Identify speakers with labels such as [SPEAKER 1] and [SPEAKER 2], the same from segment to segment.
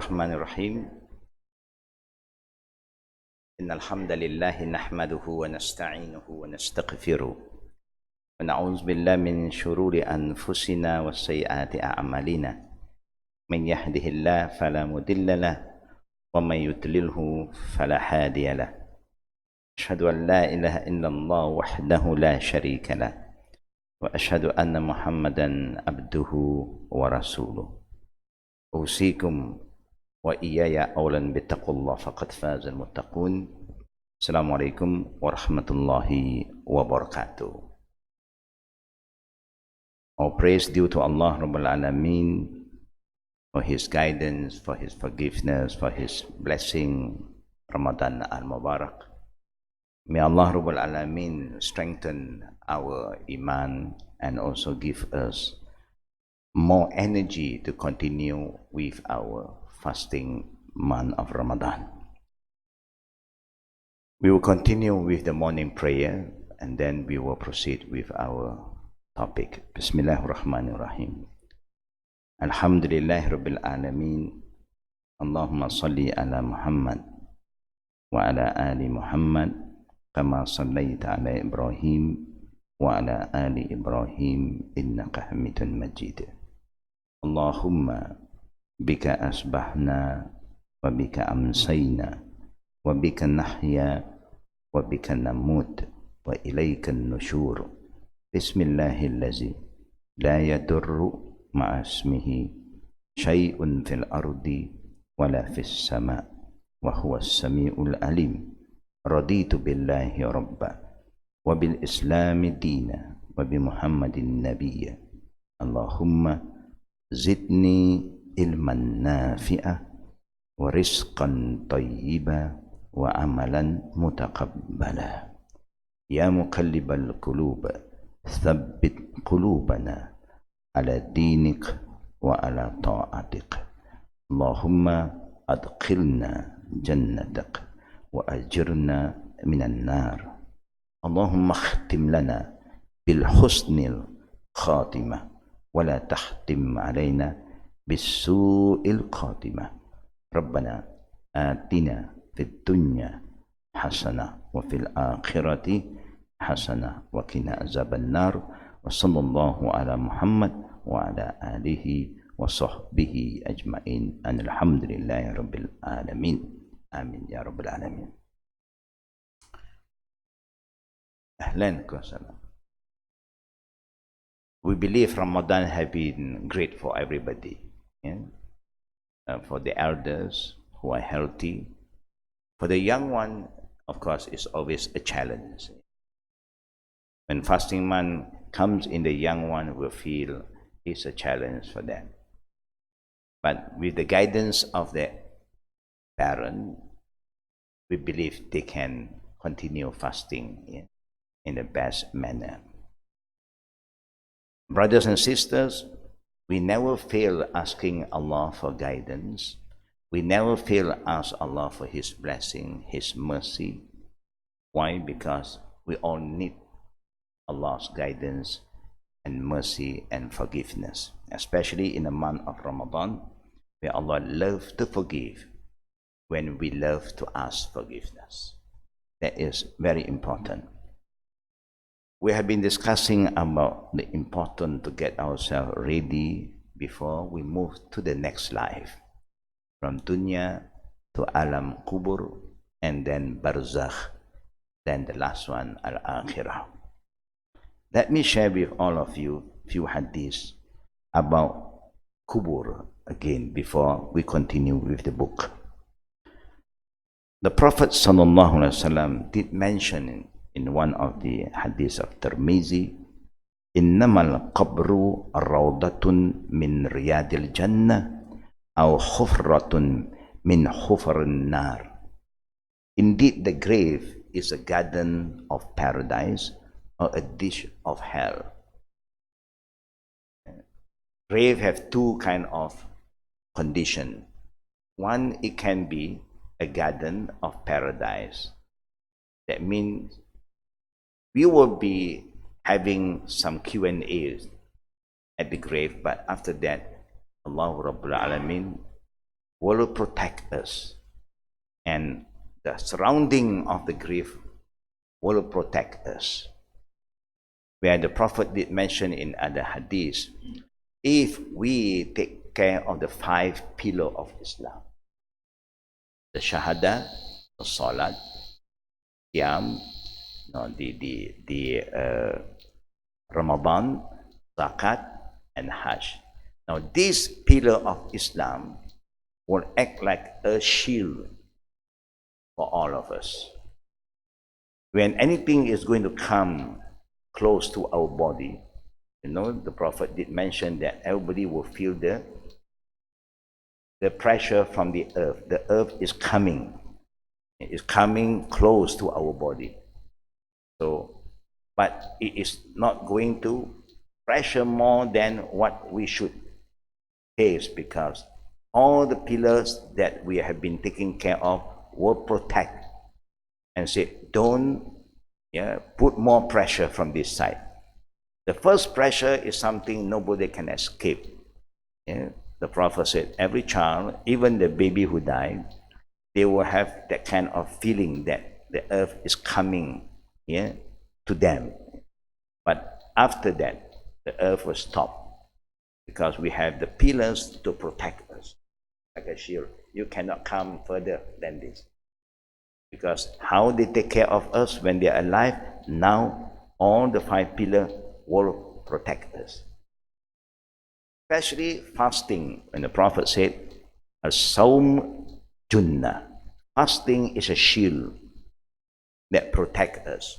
[SPEAKER 1] الرحمن الرحيم إن الحمد لله نحمده ونستعينه ونستغفره ونعوذ بالله من شرور أنفسنا وسيئات أعمالنا من يهده الله فلا مضل له ومن يضلله فلا هادي له أشهد أن لا إله إلا الله وحده لا شريك له وأشهد أن محمدا عبده ورسوله أوصيكم وإياي أولا بتقوى الله فقد فاز المتقون. Assalamualaikum warahmatullahi wabarakatuh. All praise due to Allah Rabbul Alameen for His guidance, for His forgiveness, for His blessing. Ramadan al-Mubarak. May Allah Rabbul Alameen strengthen our iman and also give us more energy to continue with our fasting month of Ramadan. We will continue with the morning prayer and then we will proceed with our topic. Bismillahirrahmanirrahim. Alhamdulillahi Rabbil Alameen. Allahumma salli ala Muhammad wa ala ali Muhammad kama sallaita ala Ibrahim wa ala ali Ibrahim innaka Hamidun Majid. Allahumma bika asbahna wa bika amsayna wa bika nahya wa bika namut wa ilayka nushur. Bismillahillazi la yadurru ma'a ismihi syai'un fil ardi wala fis sama' wa huwa as-sami'ul alim. Raditu billahi rabba wa bil islami dina wa bi Muhammadin nabiyya. Allahumma zidni ilman nafi'ah wa rizqan tayyiba wa amalan mutaqabbala. Ya muqallibal qulub thabbit qulubana ala dinik wa ala ta'atik. Allahumma adkhilna jannatak wa ajirna minan nar. Allahumma akhtim lana bil husnil khatimah wa la tahtim alaina bisu'il khatimah. Rabbana atina fid dunya hasanah wa fil akhirati hasanah wa qina azaban nar. Wa sallallahu ala Muhammad wa ala alihi wa sahbihi ajma'in. Alhamdulillahi rabbil alamin. Amin ya rabbil alamin. Ahlan wa salam. We believe Ramadan has been great for everybody. Yeah? For the elders who are healthy. For the young one, of course, it's always a challenge. When fasting month comes in, the young one will feel it's a challenge for them. But with the guidance of the parent, we believe they can continue fasting in the best manner. Brothers and sisters, we never fail asking Allah for guidance. We never fail ask Allah for His blessing, His mercy. Why? Because we all need Allah's guidance and mercy and forgiveness, especially in the month of Ramadan, where Allah loves to forgive when we love to ask forgiveness. That is very important. We have been discussing about the importance to get ourselves ready before we move to the next life, from dunya to alam kubur, and then barzakh, then the last one, al-akhirah. Let me share with all of you few hadiths about kubur again before we continue with the book. The Prophet ﷺ did mention in one of the hadiths of Tirmizi, innamal qabru rawdatun min riyadil jannah aw khufratun min khufarin nar. Indeed, the grave is a garden of paradise or a dish of hell. Grave have two kind of condition. One, it can be a garden of paradise. That means we will be having some Q&As at the grave, but after that, Allah Rabbul Alameen will protect us, and the surrounding of the grave will protect us. Where the Prophet did mention in other hadiths, if we take care of the 5 pillars of Islam, the Shahada, the Salat, Qiyam, the Ramadan, Zakat, and Hajj. Now, this pillar of Islam will act like a shield for all of us. When anything is going to come close to our body, the Prophet did mention that everybody will feel the pressure from the earth. The earth is coming. It is coming close to our body. So, but it is not going to pressure more than what we should face, because all the pillars that we have been taking care of will protect and say, don't put more pressure from this side. The first pressure is something nobody can escape. The Prophet said, every child, even the baby who died, they will have that kind of feeling that the earth is coming to them. But after that, the earth will stop, because we have the pillars to protect us, like a shield. You cannot come further than this, because how they take care of us when they are alive, now all the 5 pillars will protect us. Especially fasting, when the Prophet said, As-sawm junnah. Fasting is a shield that protects us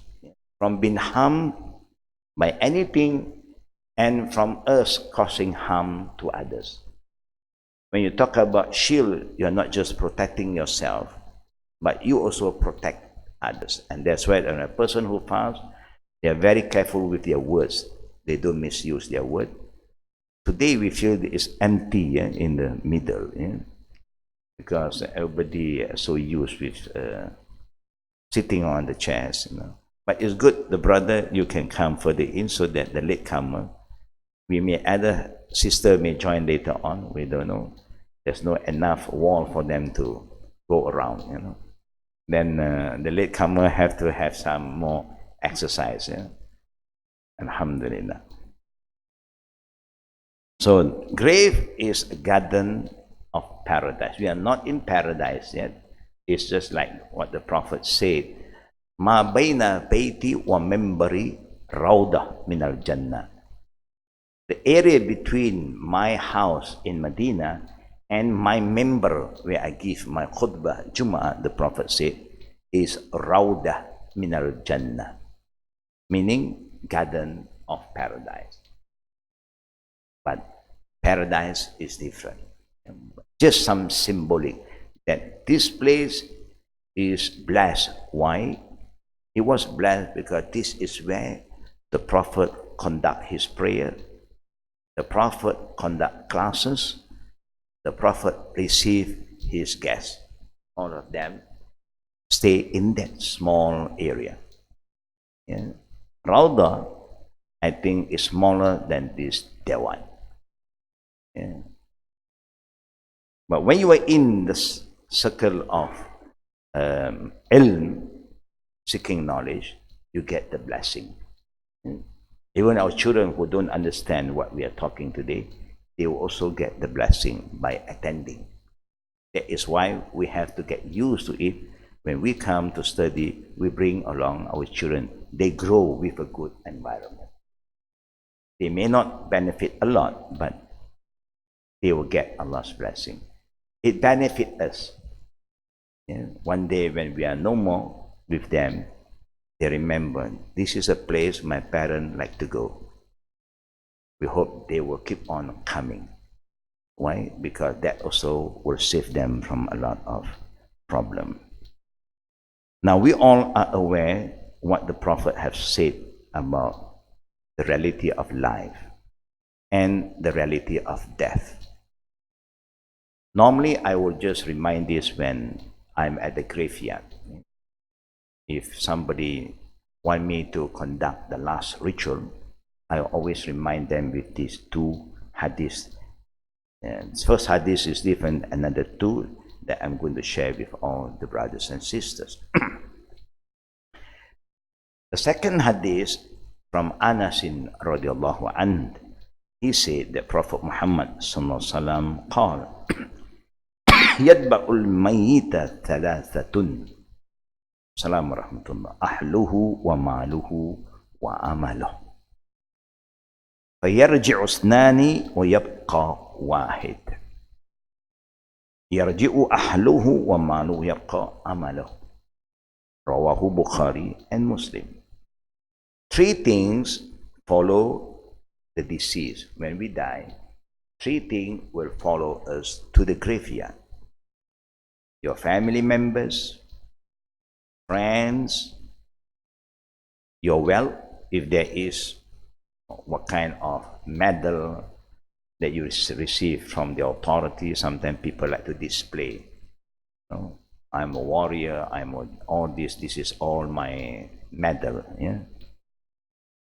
[SPEAKER 1] from being harmed by anything and from us causing harm to others. When you talk about shield, you're not just protecting yourself, but you also protect others. And that's why when a person who fasts, they are very careful with their words. They don't misuse their word. Today we feel it's empty in the middle, because everybody is so used with sitting on the chairs. But it's good, the brother, you can come further in, so that the latecomer, other sister may join later on. We don't know. There's no enough wall for them to go around. Then the latecomer have to have some more exercise. Alhamdulillah. So grave is a garden of paradise. We are not in paradise yet. It's just like what the Prophet said, Ma baina baiti wa membari rawdah min al-jannah. The area between my house in Medina and my member where I give my khutbah, Jum'ah, the Prophet said, is rawdah min al-jannah, meaning garden of paradise. But paradise is different. Just some symbolic that this place is blessed. Why? It was blessed because this is where the Prophet conduct his prayer, the Prophet conduct classes, the Prophet receive his guests. All of them stay in that small area. Rauda, I think, is smaller than this Dewan. But when you are in the circle of ilm, seeking knowledge, you get the blessing. Even our children who don't understand what we are talking today, they will also get the blessing by attending. That is why we have to get used to it. When we come to study, we bring along our children. They grow with a good environment. They may not benefit a lot, but they will get Allah's blessing. It benefits us. One day when we are no more with them, they remember, this is a place my parents like to go. We hope they will keep on coming. Why? Because that also will save them from a lot of problem. Now we all are aware what the Prophet has said about the reality of life and the reality of death. Normally, I will just remind this when I'm at the graveyard. If somebody want me to conduct the last ritual, I always remind them with these 2 hadiths And first hadith is different, another two that I'm going to share with all the brothers and sisters. The second hadith from Anas radiallahu anhu, he said that Prophet Muhammad sallallahu alaihi wasallam قال يتبع الميت ثلاثة السلام ورحمة الله أهله وماله وعمله فيرجع اثنان ويبقى واحد يرجع أهله وماله يبقى عمله رواه Bukhari and Muslim. Three things follow the deceased. When we die, three things will follow us to the graveyard. Your family members, friends, your wealth, if there is what kind of medal that you receive from the authority. Sometimes people like to display, I'm a warrior, all this is all my medal. Yeah?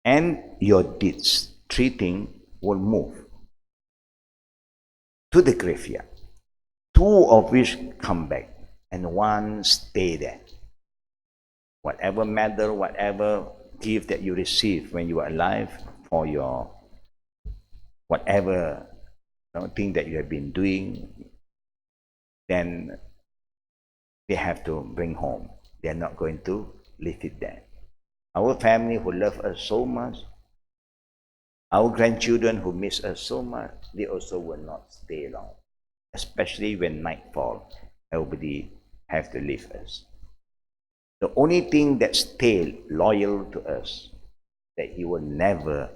[SPEAKER 1] And your deeds, three things will move to the graveyard, two of which come back and one stay there. Whatever medal, whatever gift that you receive when you are alive for your whatever thing that you have been doing, then they have to bring home. They are not going to leave it there. Our family who love us so much, our grandchildren who miss us so much, they also will not stay long. Especially when night falls, everybody have to leave us. The only thing that stays loyal to us, that he will never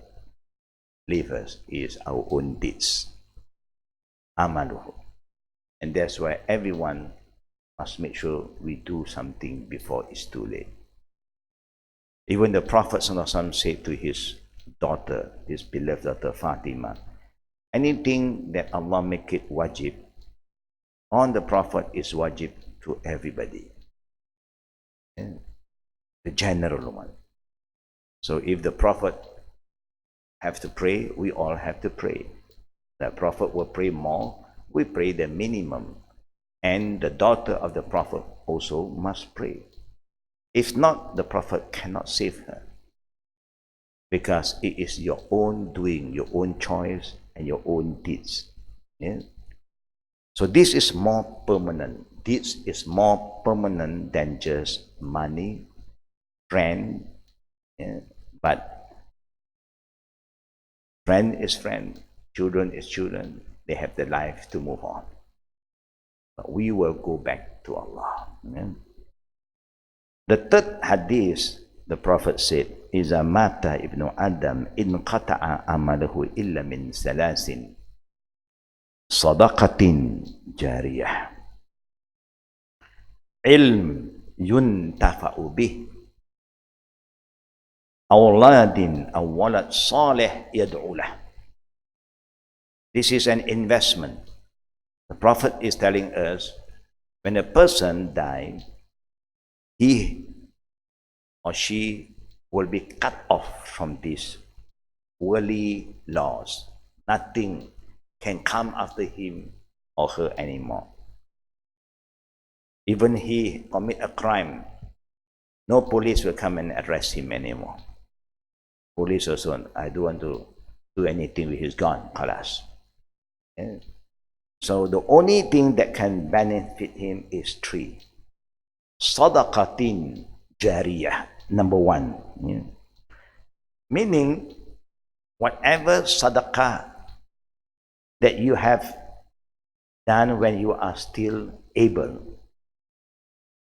[SPEAKER 1] leave us, is our own deeds. Amaluhu. And that's why everyone must make sure we do something before it's too late. Even the Prophet ﷺ said to his daughter, his beloved daughter Fatima, anything that Allah make it wajib on the Prophet is wajib to everybody. The general one. So if the Prophet have to pray, we all have to pray. The Prophet will pray more, we pray the minimum. And the daughter of the Prophet also must pray. If not, the Prophet cannot save her. Because it is your own doing, your own choice, and your own deeds. Yeah? So this is more permanent. This is more permanent than just money, friend. Yeah? But friend is friend, children is children. They have the life to move on. But we will go back to Allah. Amen. The third hadith, the Prophet said, إِذَا مَاتَ ibn Adam إِنْ قَطَعَ عَمَلَهُ إِلَّا مِنْ ثَلَاثٍ صَدَقَةٍ جَارِيَةٍ علم ينتفع به أولاد أو ولد صالح يدعو له. This is an investment. The Prophet is telling us, when a person dies, he or she will be cut off from these worldly laws. Nothing can come after him or her anymore. Even he commit a crime, no police will come and arrest him anymore. Police also, I don't want to do anything with his gun, khalas. Yeah. So the only thing that can benefit him is three. Sadaqatin jariyah, number one. Yeah. Meaning, whatever sadaqah that you have done when you are still able,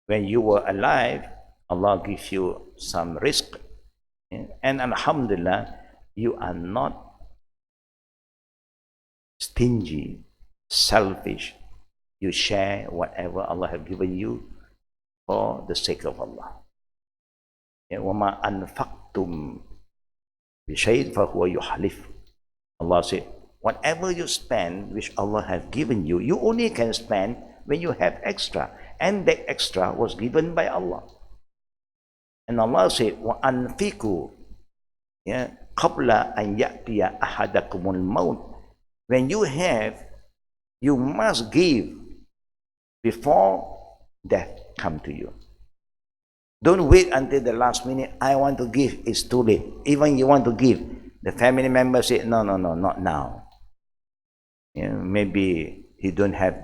[SPEAKER 1] when you were alive, Allah gives you some rizq. Yeah. And alhamdulillah, you are not stingy, selfish. You share whatever Allah has given you for the sake of Allah. وَمَا أَنْفَقْتُمْ بِشَيْءٍ فَهُوَ يُحْلِفُ. Allah said, whatever you spend, which Allah has given you, you only can spend when you have extra. And that extra was given by Allah. And Allah said, وَأَنْفِقُوا قَبْلَ أَنْ يَأْتِيَ أَحَدَكُمُ الْمَوْتِ. When you have, You must give before death come to you. Don't wait until the last minute. I want to give. It's too late. Even you want to give, the family member say, no, not now. Maybe he don't have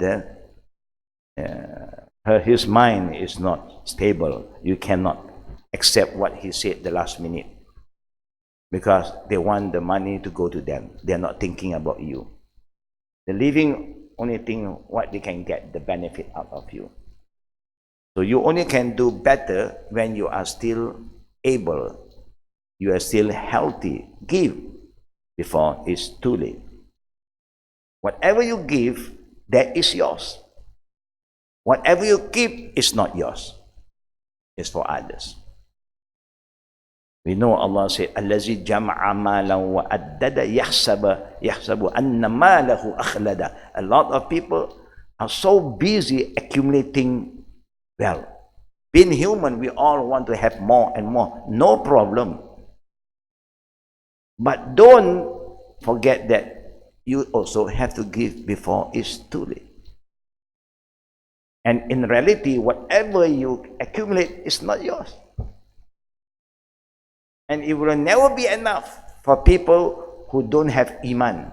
[SPEAKER 1] his mind is not stable. You cannot accept what he said the last minute because they want the money to go to them. They're not thinking about you. The living only think what they can get the benefit out of you. So you only can do better when you are still able, you are still healthy. Give before it's too late. Whatever you give, that is yours. Whatever you keep is not yours. It's for others. We know Allah said, "Allazi jama'a malan wa addada yahsabu anna malahu akhlada." A lot of people are so busy accumulating wealth. Being human, we all want to have more and more. No problem. But don't forget that you also have to give before it's too late. And in reality, whatever you accumulate is not yours. And it will never be enough for people who don't have Iman.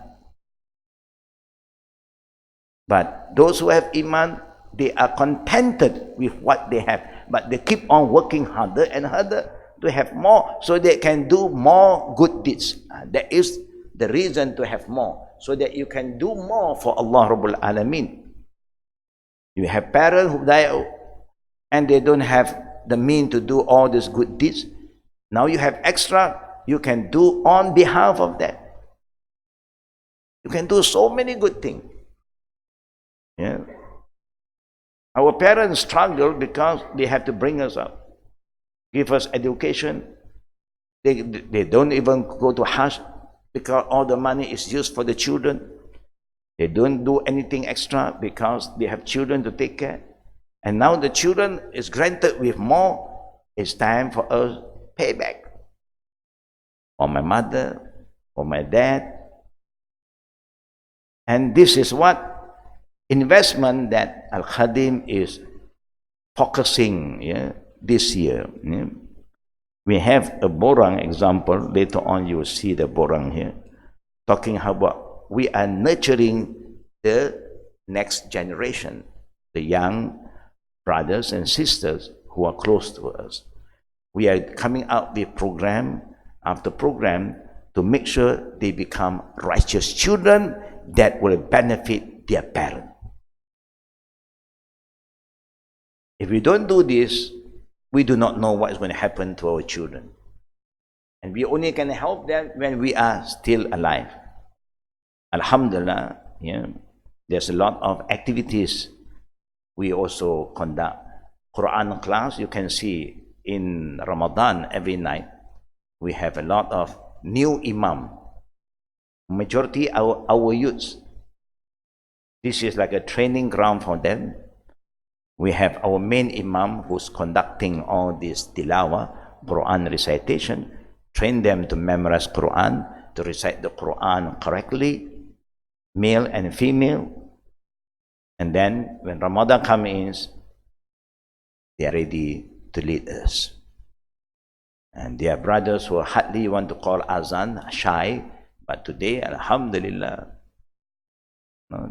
[SPEAKER 1] But those who have Iman, they are contented with what they have. But they keep on working harder and harder to have more so they can do more good deeds. That is the reason to have more, so that you can do more for Allah Rabbul Alameen. You have parents who die and they don't have the means to do all these good deeds. Now you have extra, you can do on behalf of that. You can do so many good things. Yeah. Our parents struggle because they have to bring us up, give us education. They don't even go to Hajj because all the money is used for the children. They don't do anything extra because they have children to take care. And now the children is granted with more. It's time for us to pay back. For my mother, for my dad. And this is what investment that Al-Khadim is focusing this year. We have a Borang example. Later on you will see the Borang here. Talking about we are nurturing the next generation, the young brothers and sisters who are close to us. We are coming out with program after program to make sure they become righteous children that will benefit their parents. If we don't do this, we do not know what is going to happen to our children. And we only can help them when we are still alive. Alhamdulillah, there's a lot of activities we also conduct. Quran class, you can see in Ramadan every night, we have a lot of new imam. Majority our youths. This is like a training ground for them. We have our main imam who's conducting all this tilawah, Quran recitation, train them to memorize Quran, to recite the Quran correctly, male and female. And then when Ramadan comes in, they are ready to lead us. And there are brothers who hardly want to call azan, shy, but today, alhamdulillah,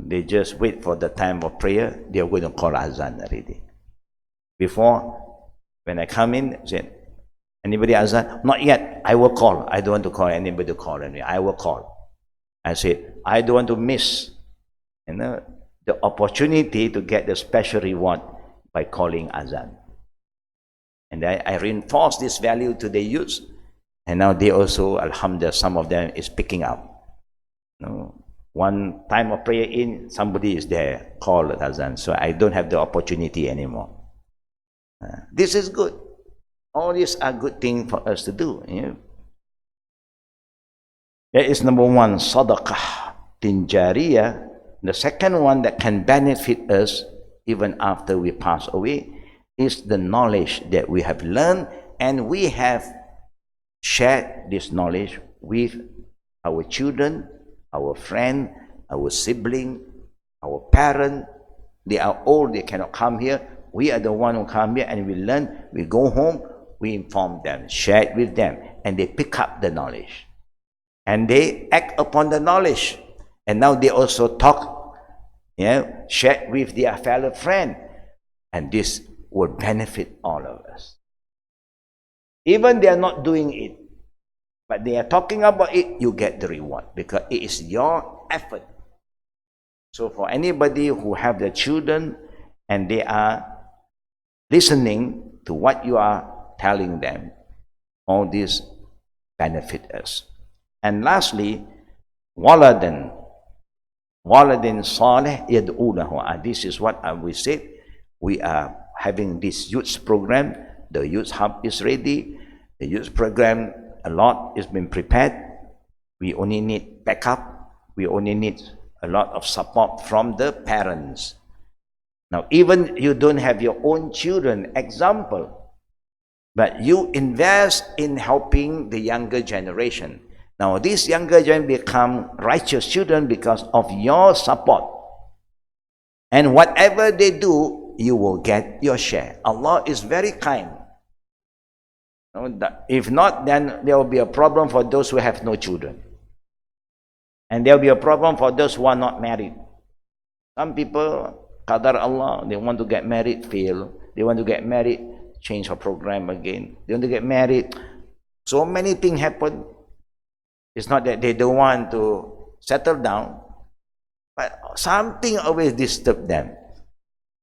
[SPEAKER 1] they just wait for the time of prayer, they are going to call azan already. Before, when I come in, I said, anybody azan? Not yet, I will call. I don't want to call anybody to call me. I will call. I said, I don't want to miss the opportunity to get the special reward by calling azan. And I reinforce this value to the youth. And now they also, alhamdulillah, some of them is picking up. One time of prayer in, somebody is there, call azan. So I don't have the opportunity anymore. This is good. All these are good things for us to do. That is number one, sadaqah, tinjariyah. The second one that can benefit us even after we pass away is the knowledge that we have learned, and we have shared this knowledge with our children, our friend, our sibling, Our parents, they are old, they cannot come here. We are the one who come here and we learn, we go home, we inform them, share it with them, and they pick up the knowledge. And they act upon the knowledge. And now they also talk, share with their fellow friend. And this will benefit all of us. Even they are not doing it, but they are talking about it, you get the reward because it is your effort. So for anybody who have the children and they are listening to what you are telling them, all this benefit us. And lastly, waladan salih yad'u lahu. This is what we said. We are having this youth program. The youth hub is ready. The youth program, a lot is been prepared. We only need backup. We only need a lot of support from the parents. Now, even you don't have your own children, example, but you invest in helping the younger generation. Now, this younger generation become righteous children because of your support. And whatever they do, you will get your share. Allah is very kind. If not, then there will be a problem for those who have no children. And there will be a problem for those who are not married. Some people, qadar Allah, they want to get married, fail. They want to get married, change her program again. They want to get married. So many things happen. It's not that they don't want to settle down, but something always disturbs them.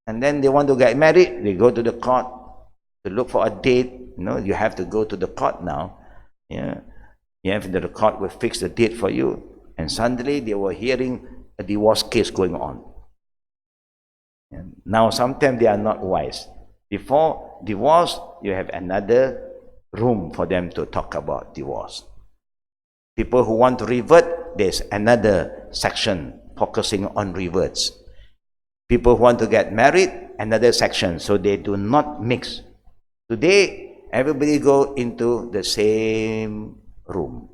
[SPEAKER 1] And then they want to get married, they go to the court to look for a date. You have to go to the court now. The court will fix the date for you. And suddenly they were hearing a divorce case going on. And now sometimes they are not wise. Before divorce, you have another room for them to talk about divorce. People who want to revert, there's another section focusing on reverts. People who want to get married, another section, so they do not mix. Today, everybody go into the same room.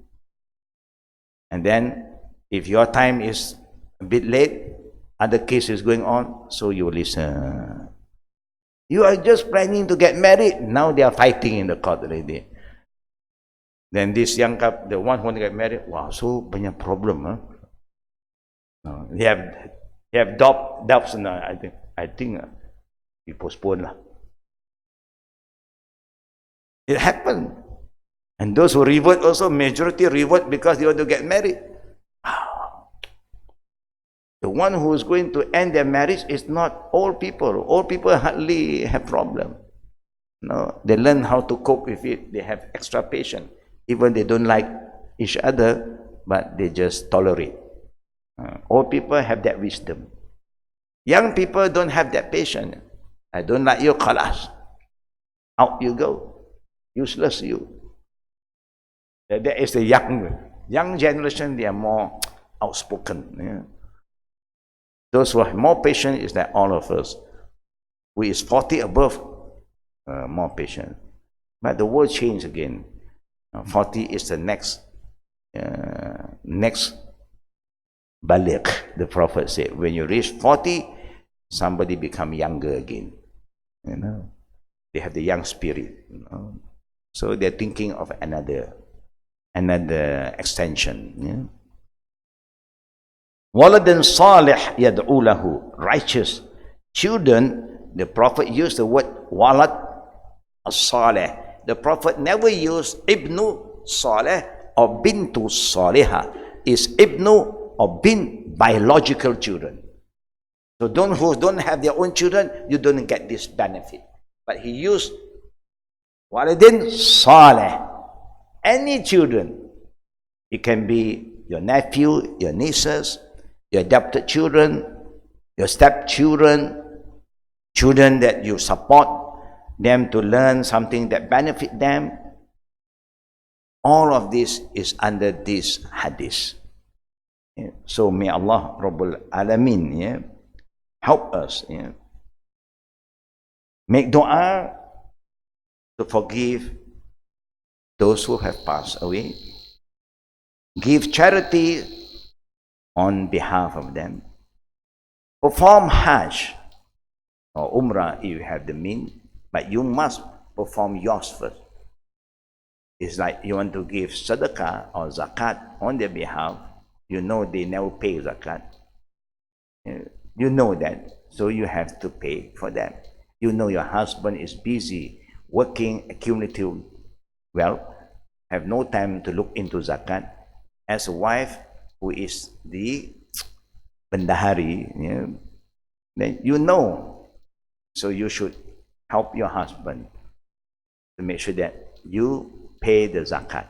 [SPEAKER 1] And then, if your time is a bit late, other case is going on, so you listen. You are just planning to get married, now they are fighting in the court already. Then this young couple, the one who want to get married, wow, so banyak problem, huh? They have doubts now. I think we postpone lah. It happened. And those who revert also, majority revert because they want to get married. The one who is going to end their marriage is not old people. Old people hardly have problem. No, they learn how to cope with it. They have extra patience. Even they don't like each other, but they just tolerate. Old people have that wisdom. Young people don't have that patience. I don't like you, khalas. Out you go. Useless you. That is the young generation. They are more outspoken. Those who have more patience is that all of us. Who is 40 above, more patient. But the world changed again. 40 is the next baligh. The Prophet said, when you reach 40, somebody become younger again. They have the young spirit. So they're thinking of another extension. Waladan salih yad'u lahu, righteous children. The Prophet used the word walad as-salih. The Prophet never used ibnu salih or bintu salihah. It's ibnu or bin, biological children. So who don't have their own children, you don't get this benefit. But he used waladin salih. Any children. It can be your nephew, your nieces, your adopted children, your stepchildren, children that you support them to learn something that benefit them. All of this is under this hadith. So may Allah Rabbul Alameen help us. Make dua to forgive those who have passed away. Give charity on behalf of them. Perform Hajj or Umrah if you have the means, but you must perform yours first. It's like you want to give Sadaqah or Zakat on their behalf. You know they never pay Zakat. You know that, so you have to pay for that. You know your husband is busy working, accumulative wealth, have no time to look into Zakat. As a wife who is the bendahari, then you know, so you should help your husband to make sure that you pay the Zakat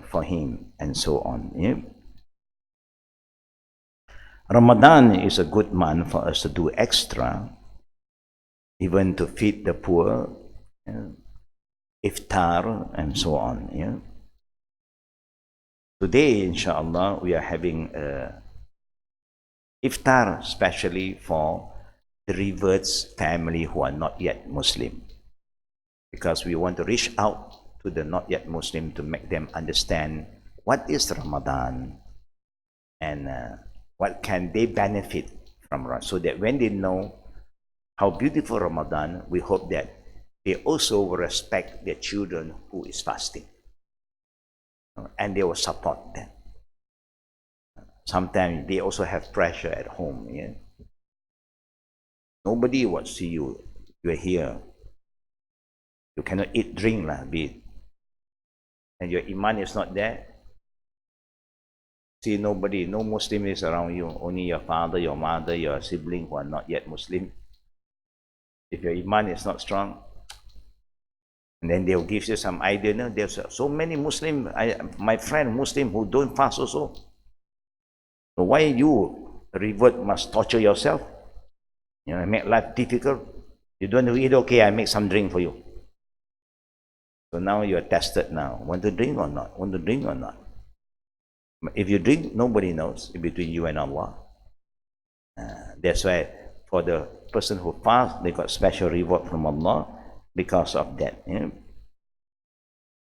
[SPEAKER 1] for him and so on. Ramadan is a good month for us to do extra, even to feed the poor, iftar and so on. Today, inshallah, we are having iftar especially for the reverts family who are not yet Muslim, because we want to reach out to the not yet Muslim to make them understand what is Ramadan and what can they benefit from Ramadan, so that when they know how beautiful Ramadan, we hope that they also will respect their children who is fasting, and they will support them. Sometimes they also have pressure at home. Nobody will see you. You are here. You cannot eat, drink, and your iman is not there. See nobody, no Muslim is around you. Only your father, your mother, your sibling who are not yet Muslim. If your iman is not strong, and then they'll give you some idea. No, there's so many Muslim, my friend Muslim who don't fast also. So why you revert must torture yourself? Make life difficult. You don't want to eat, okay, I make some drink for you. So now you are tested now. Want to drink or not? Want to drink or not? If you drink, nobody knows between you and Allah. That's why for the person who fasts, they got special reward from Allah because of that.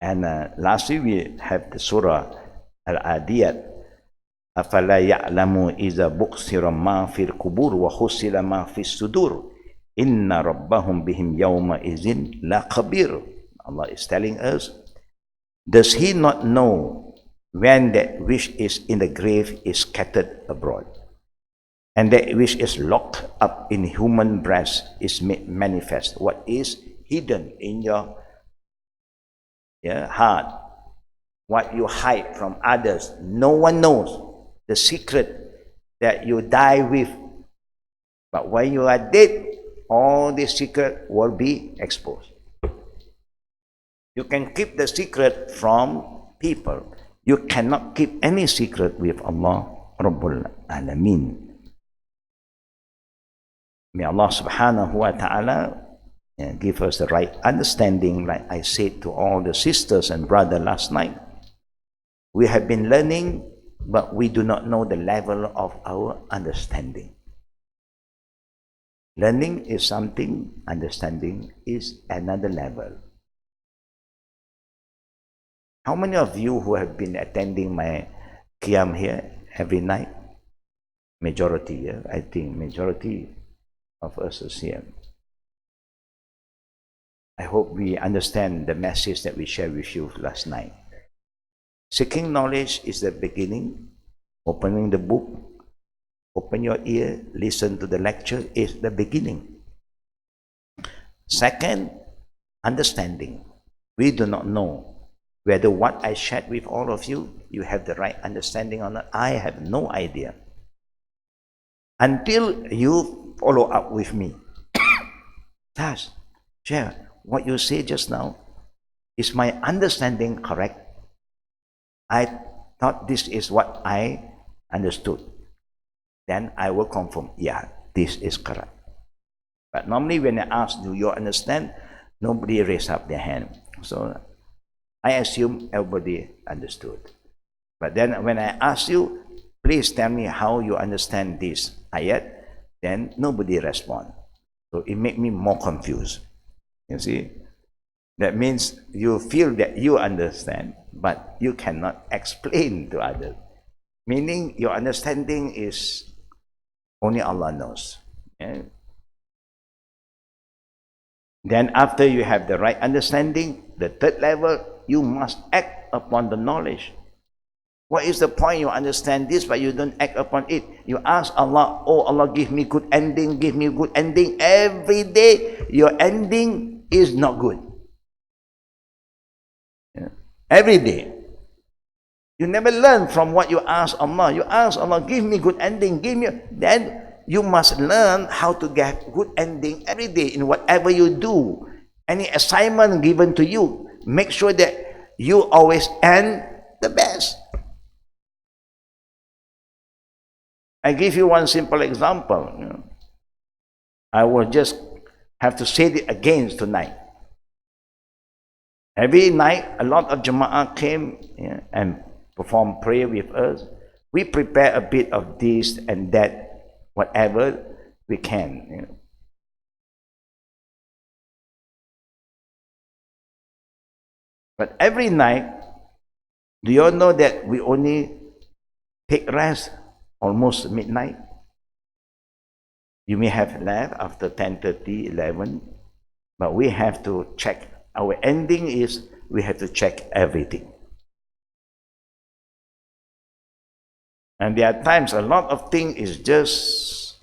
[SPEAKER 1] And lastly, we have the Surah Al-Adiyat. أَفَلَا يَعْلَمُ إِذَا بُقْصِرَ مَا فِي الْقُبُورِ وَحُصِّلَ مَا فِي الصُّدُورِ إِنَّ رَبَّهُمْ بِهِمْ يَوْمَئِذٍ لَخَبِيرٌ. Allah is telling us, does he not know when that which is in the grave is scattered abroad, and that which is locked up in human breast is made manifest? What is hidden in your heart, what you hide from others, no one knows. The secret that you die with, but when you are dead, all this secret will be exposed. You can keep the secret from people. You cannot keep any secret with Allah Rabbul Alameen. May Allah subhanahu wa ta'ala give us the right understanding. Like I said to all the sisters and brothers last night, we have been learning, but we do not know the level of our understanding. Learning is something, understanding is another level. How many of you who have been attending my Qiyam here every night? Majority, I think majority of us is here. I hope we understand the message that we shared with you last night. Seeking knowledge is the beginning. Opening the book, open your ear, listen to the lecture is the beginning. Second, understanding. We do not know whether what I shared with all of you, you have the right understanding or not. I have no idea. Until you follow up with me. Tash, share what you say just now. Is my understanding correct? I thought this is what I understood. Then I will confirm, yeah, this is correct. But normally when I ask, do you understand? Nobody raised up their hand. So I assume everybody understood. But then when I ask you, please tell me how you understand this ayat, then nobody responds. So it made me more confused. You see? That means you feel that you understand, but you cannot explain to others. Meaning your understanding is Only Allah knows. Yeah. Then after you have the right understanding, the third level, you must act upon the knowledge. What is the point you understand this but you don't act upon it? You ask Allah, oh Allah, give me good ending, give me good ending. Every day your ending is not good. Yeah. Every day. You never learn from what you ask Allah. You ask Allah, give me good ending, give me. Then you must learn how to get good ending every day in whatever you do. Any assignment given to you, make sure that you always end the best. I give you one simple example. You know. I will just have to say it again tonight. Every night, a lot of Jama'ah came and performed prayer with us. We prepare a bit of this and that, whatever we can. You know. But every night, do you all know that we only take rest almost midnight? You may have left after 10:30, 11, but we have to check. Our ending is we have to check everything. And there are times a lot of things is just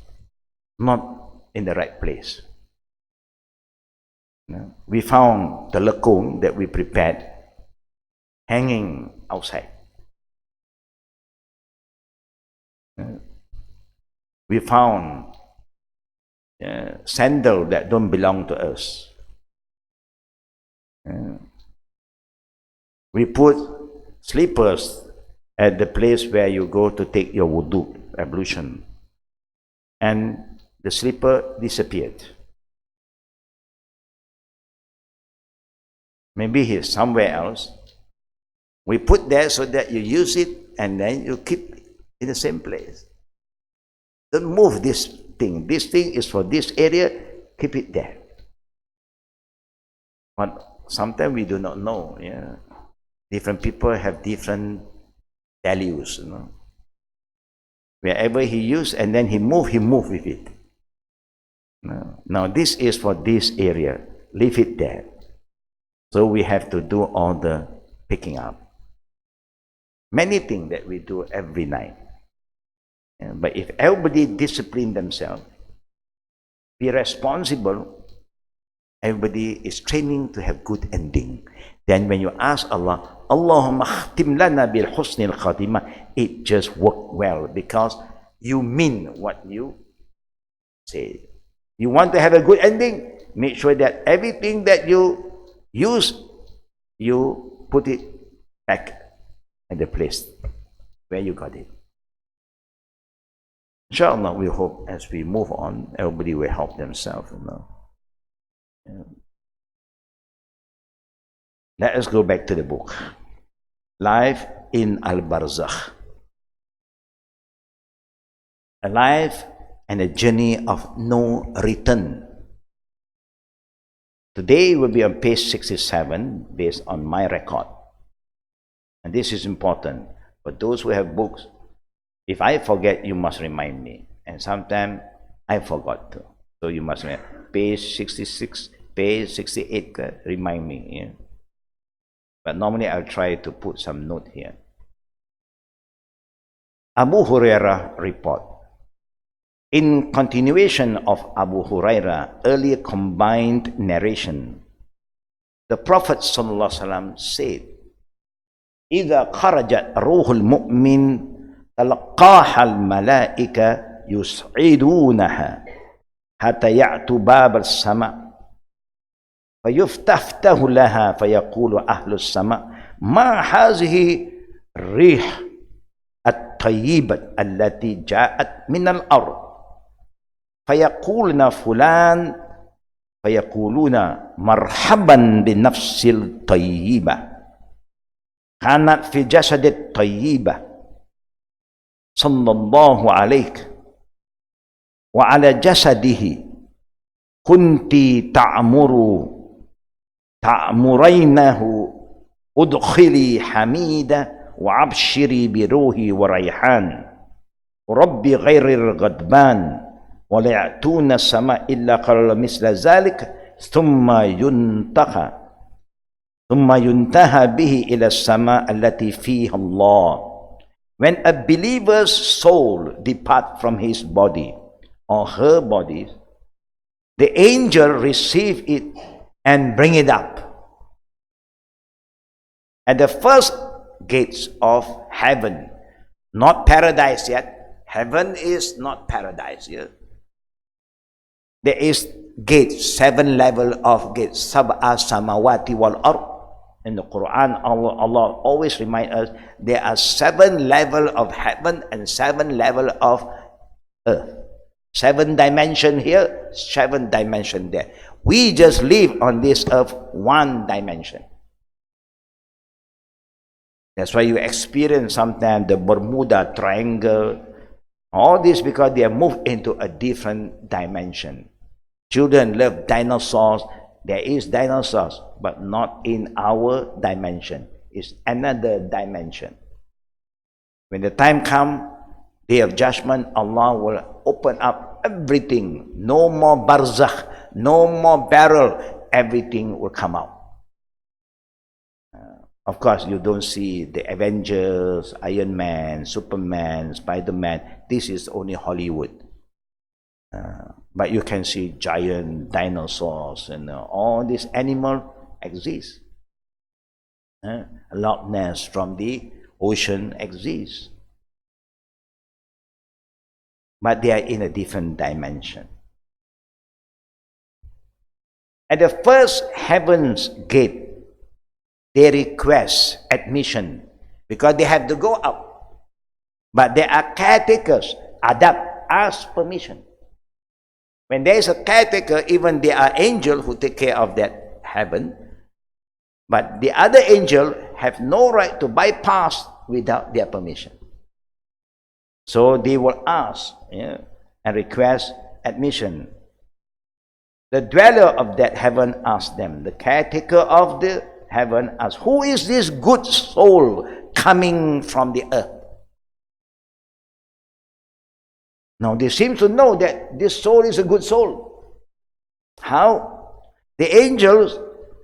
[SPEAKER 1] not in the right place. We found the lekong that we prepared hanging outside. We found sandals that don't belong to us. We put slippers at the place where you go to take your wudu, ablution, and the slipper disappeared. Maybe he's somewhere else. We put there so that you use it and then you keep it in the same place. Don't move this thing. This thing is for this area, keep it there. But sometimes we do not know. Yeah? Different people have different values. You know? Wherever he used and then he moved with it. Now this is for this area. Leave it there. So we have to do all the picking up. Many things that we do every night. But if everybody discipline themselves, be responsible, everybody is training to have good ending. Then when you ask Allah, Allahumma khtim lana bil husnil khatimah, it just worked well because you mean what you say. You want to have a good ending, make sure that everything that you use, you put it back at the place where you got it. Inshallah, we hope as we move on, everybody will help themselves. You know. Yeah. Let us go back to the book. Life in Al-Barzakh. A life and a journey of no return. Today will be on page 67 based on my record. And this is important. For those who have books, if I forget, you must remind me. And sometimes I forgot to. So you must remember. Page 66, page 68, remind me. Yeah? But normally I'll try to put some note here. Abu Hurairah report. In continuation of Abu Hurairah earlier combined narration, the Prophet ﷺ said, إِذَا خَرَجَتْ رُوحُ الْمُؤْمِنِ تلقاها الملائكة يسعدونها حتى يأتوا باب السماء فيفتح لها فيقول أهل السماء ما هذه الريح الطيبة التي جاءت من الأرض فيقولون فلان فيقولون مرحبا بالنفس الطيبة كانت في جسد الطيبة صلى الله عليه وعلى جسده كنت تأمرينه ادخلي حميدة وابشري بروحي وريحان ربي غير الغضبان ولا يأتون السماء إلا قال مثل ذلك ثم ينتهى به إلى السماء التي فيها الله. When a believer's soul departs from his body or her body, the angel receive it and bring it up at the first gates of heaven. Not paradise yet. Heaven is not paradise yet. There is gates, 7 level of gates. Sab'a samawati wal ard. In the Quran, Allah always reminds us there are 7 level of heaven and 7 level of earth. 7 dimension here, 7 dimension there. We just live on this earth 1 dimension. That's why you experience sometimes the Bermuda Triangle. All this because they are moved into a different dimension. Children love dinosaurs. There is dinosaurs, but not in our dimension. It's another dimension. When the time comes, Day of Judgment, Allah will open up everything. No more Barzakh, no more barrel. Everything will come out. Of course, you don't see the Avengers, Iron Man, Superman, Spider-Man. This is only Hollywood. But you can see giant dinosaurs and all these animals exist. Loch Ness from the ocean exists. But they are in a different dimension. At the first heaven's gate, they request admission because they have to go up. But there are caretakers, adab, ask permission. When there is a caretaker, even there are angels who take care of that heaven. But the other angel have no right to bypass without their permission. So they will ask and request admission. The dweller of that heaven asks them. The caretaker of the heaven asks, who is this good soul coming from the earth? Now they seem to know that this soul is a good soul. How? The angels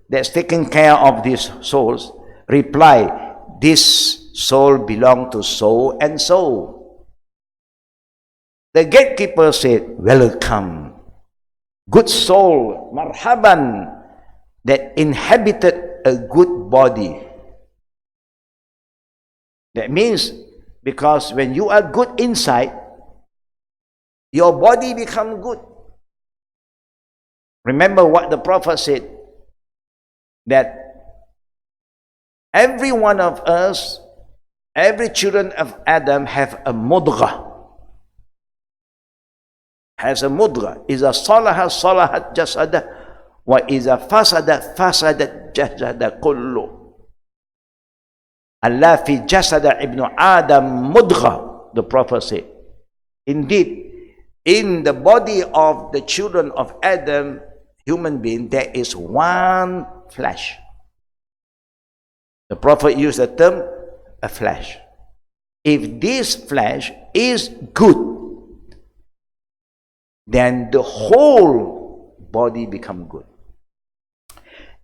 [SPEAKER 1] that's taking care of these souls reply, this soul belongs to so and so. The gatekeeper said, welcome, good soul, marhaban, that inhabited a good body. That means, because when you are good inside, your body becomes good. Remember what the Prophet said, that every one of us, every children of Adam have a mudghah. Has a mudghah. Iza salaha salahat jasada, wa iza fasada fasadat jasada kullu. Allah fi jasada ibn Adam mudghah, the Prophet said. Indeed, in the body of the children of Adam, human being, there is one flesh. The Prophet used the term, a flesh. If this flesh is good, then the whole body become good.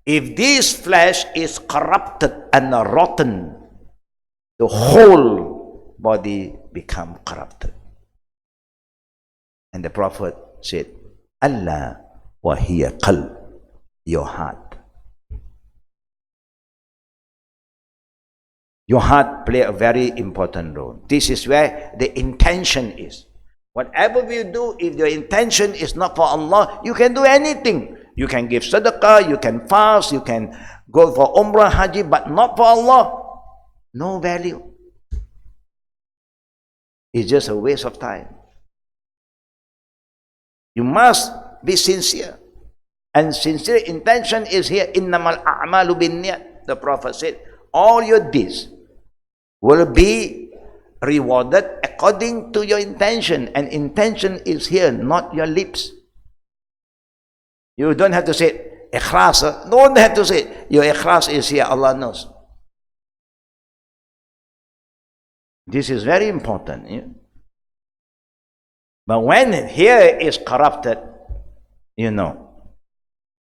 [SPEAKER 1] If this flesh is corrupted and rotten, the whole body become corrupted. And the Prophet said, Allah wa hiya qalb, your heart. Your heart play a very important role. This is where the intention is. Whatever you do, if your intention is not for Allah, you can do anything. You can give sadaqah, you can fast, you can go for umrah, haji, but not for Allah. No value. It's just a waste of time. You must be sincere. And sincere intention is here. Innamal a'malu binniyat. The Prophet said, all your deeds will be rewarded according to your intention. And intention is here, not your lips. You don't have to say, ikhlas. Don't have to say, your ikhlas is here, Allah knows. This is very important. But when here is corrupted, you know,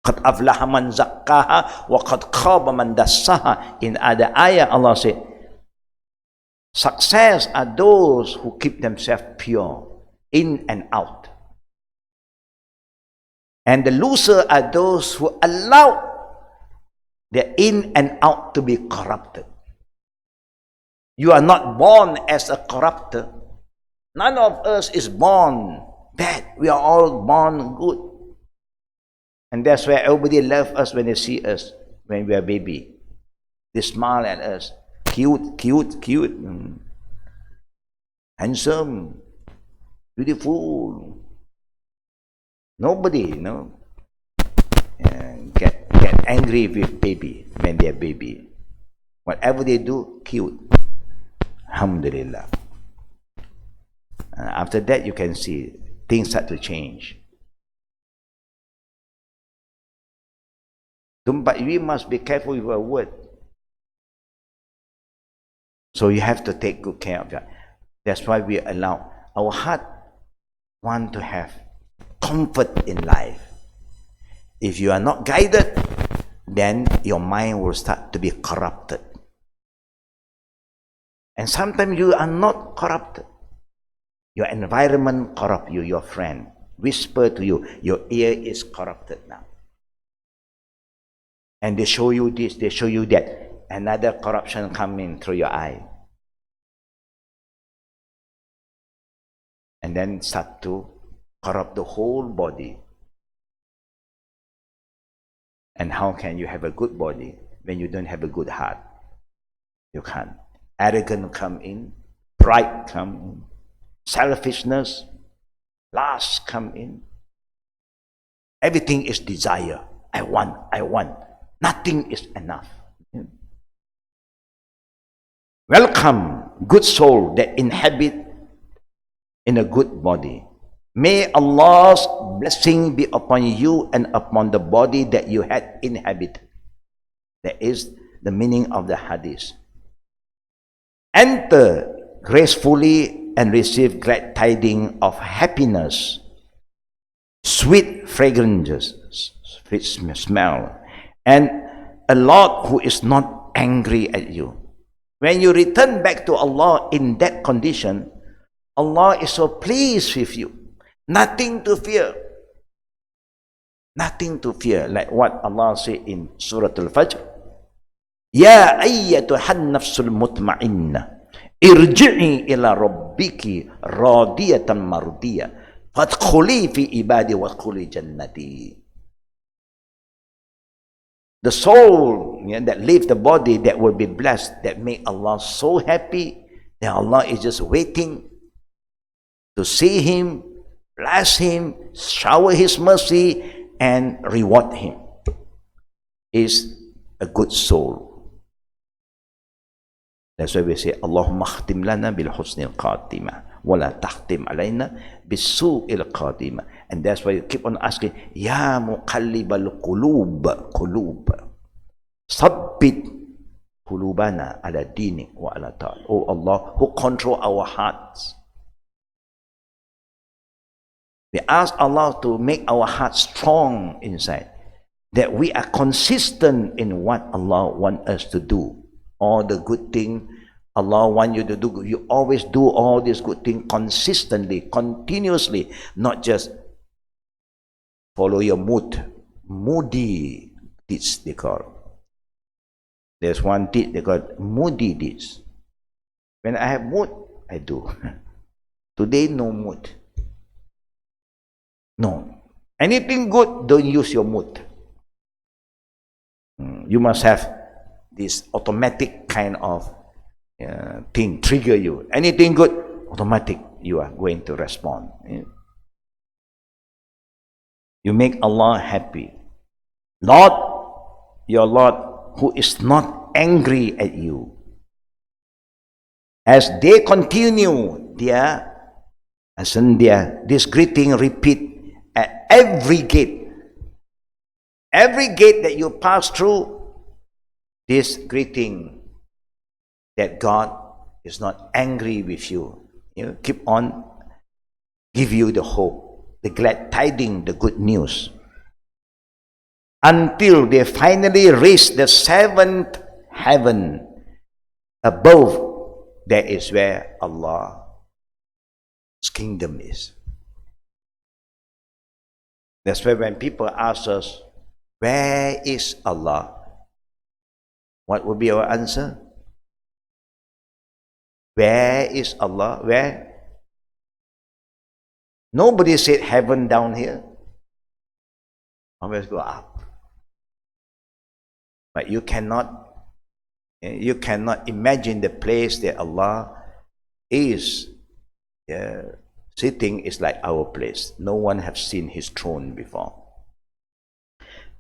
[SPEAKER 1] قَدْ أَفْلَحَ مَنْ زَكَّاهَا وَقَدْ خَابَ مَنْ دَسَّاهَا. In other ayah, Allah said, success are those who keep themselves pure, in and out. And the loser are those who allow their in and out to be corrupted. You are not born as a corrupter. None of us is born bad. We are all born good. And that's why everybody loves us when they see us, when we are baby. They smile at us. Cute, cute, cute. Handsome. Beautiful. Nobody, get angry with baby when they are baby. Whatever they do, cute. Alhamdulillah. After that, you can see things start to change. But we must be careful with our word. So you have to take good care of that. That's why we allow our heart want to have comfort in life. If you are not guided, then your mind will start to be corrupted. And sometimes you are not corrupted. Your environment corrupt you, your friend whisper to you, your ear is corrupted now. And they show you this, they show you that. Another corruption come in through your eye. And then start to corrupt the whole body. And how can you have a good body when you don't have a good heart? You can't. Arrogance come in, pride come in, selfishness, lust come in. Everything is desire. I want, I want. Nothing is enough. Welcome, good soul that inhabit in a good body. May Allah's blessing be upon you and upon the body that you had inhabited. That is the meaning of the hadith. Enter gracefully and receive glad tidings of happiness, sweet fragrances, sweet smell, and a Lord who is not angry at you. When you return back to Allah in that condition, Allah is so pleased with you. Nothing to fear. Nothing to fear. Like what Allah said in Surah Al-Fajr. Ya ayyatuhan nafsul mutma'inna. Irji'i ila rabbiki radiyatan mardiyah. Fadkhuli fi ibadi wa khuli jannati. The soul that leaves the body that will be blessed, that make Allah so happy, that Allah is just waiting to see him, bless him, shower his mercy, and reward him, is a good soul. That's why we say, Allahumma khtim lana bil husnil qatimah, wa la takhtim alayna bis su'il qatimah. And that's why you keep on asking, Ya muqallibal qulub, sabbit qulubana ala dini wa ala ta'ala. Oh Allah, who control our hearts. We ask Allah to make our hearts strong inside, that we are consistent in what Allah wants us to do. All the good thing Allah wants you to do, you always do all these good things consistently, continuously, not just follow your moody deeds they call. There's one deed they call moody deeds. When I have mood, I do. Today, no mood. No. Anything good, don't use your mood. You must have this automatic kind of thing trigger you. Anything good, automatic, you are going to respond. You make Allah happy. Lord, your Lord, who is not angry at you. As they continue this greeting repeat at every gate. Every gate that you pass through, this greeting that God is not angry with you. You keep on give you the hope, the glad tidings, the good news. Until they finally reach the seventh heaven above, that is where Allah's kingdom is. That's why when people ask us, where is Allah? What would be our answer? Where is Allah? Where? Nobody said heaven down here. Always go up. But you cannot imagine the place that Allah is sitting is like our place. No one has seen his throne before.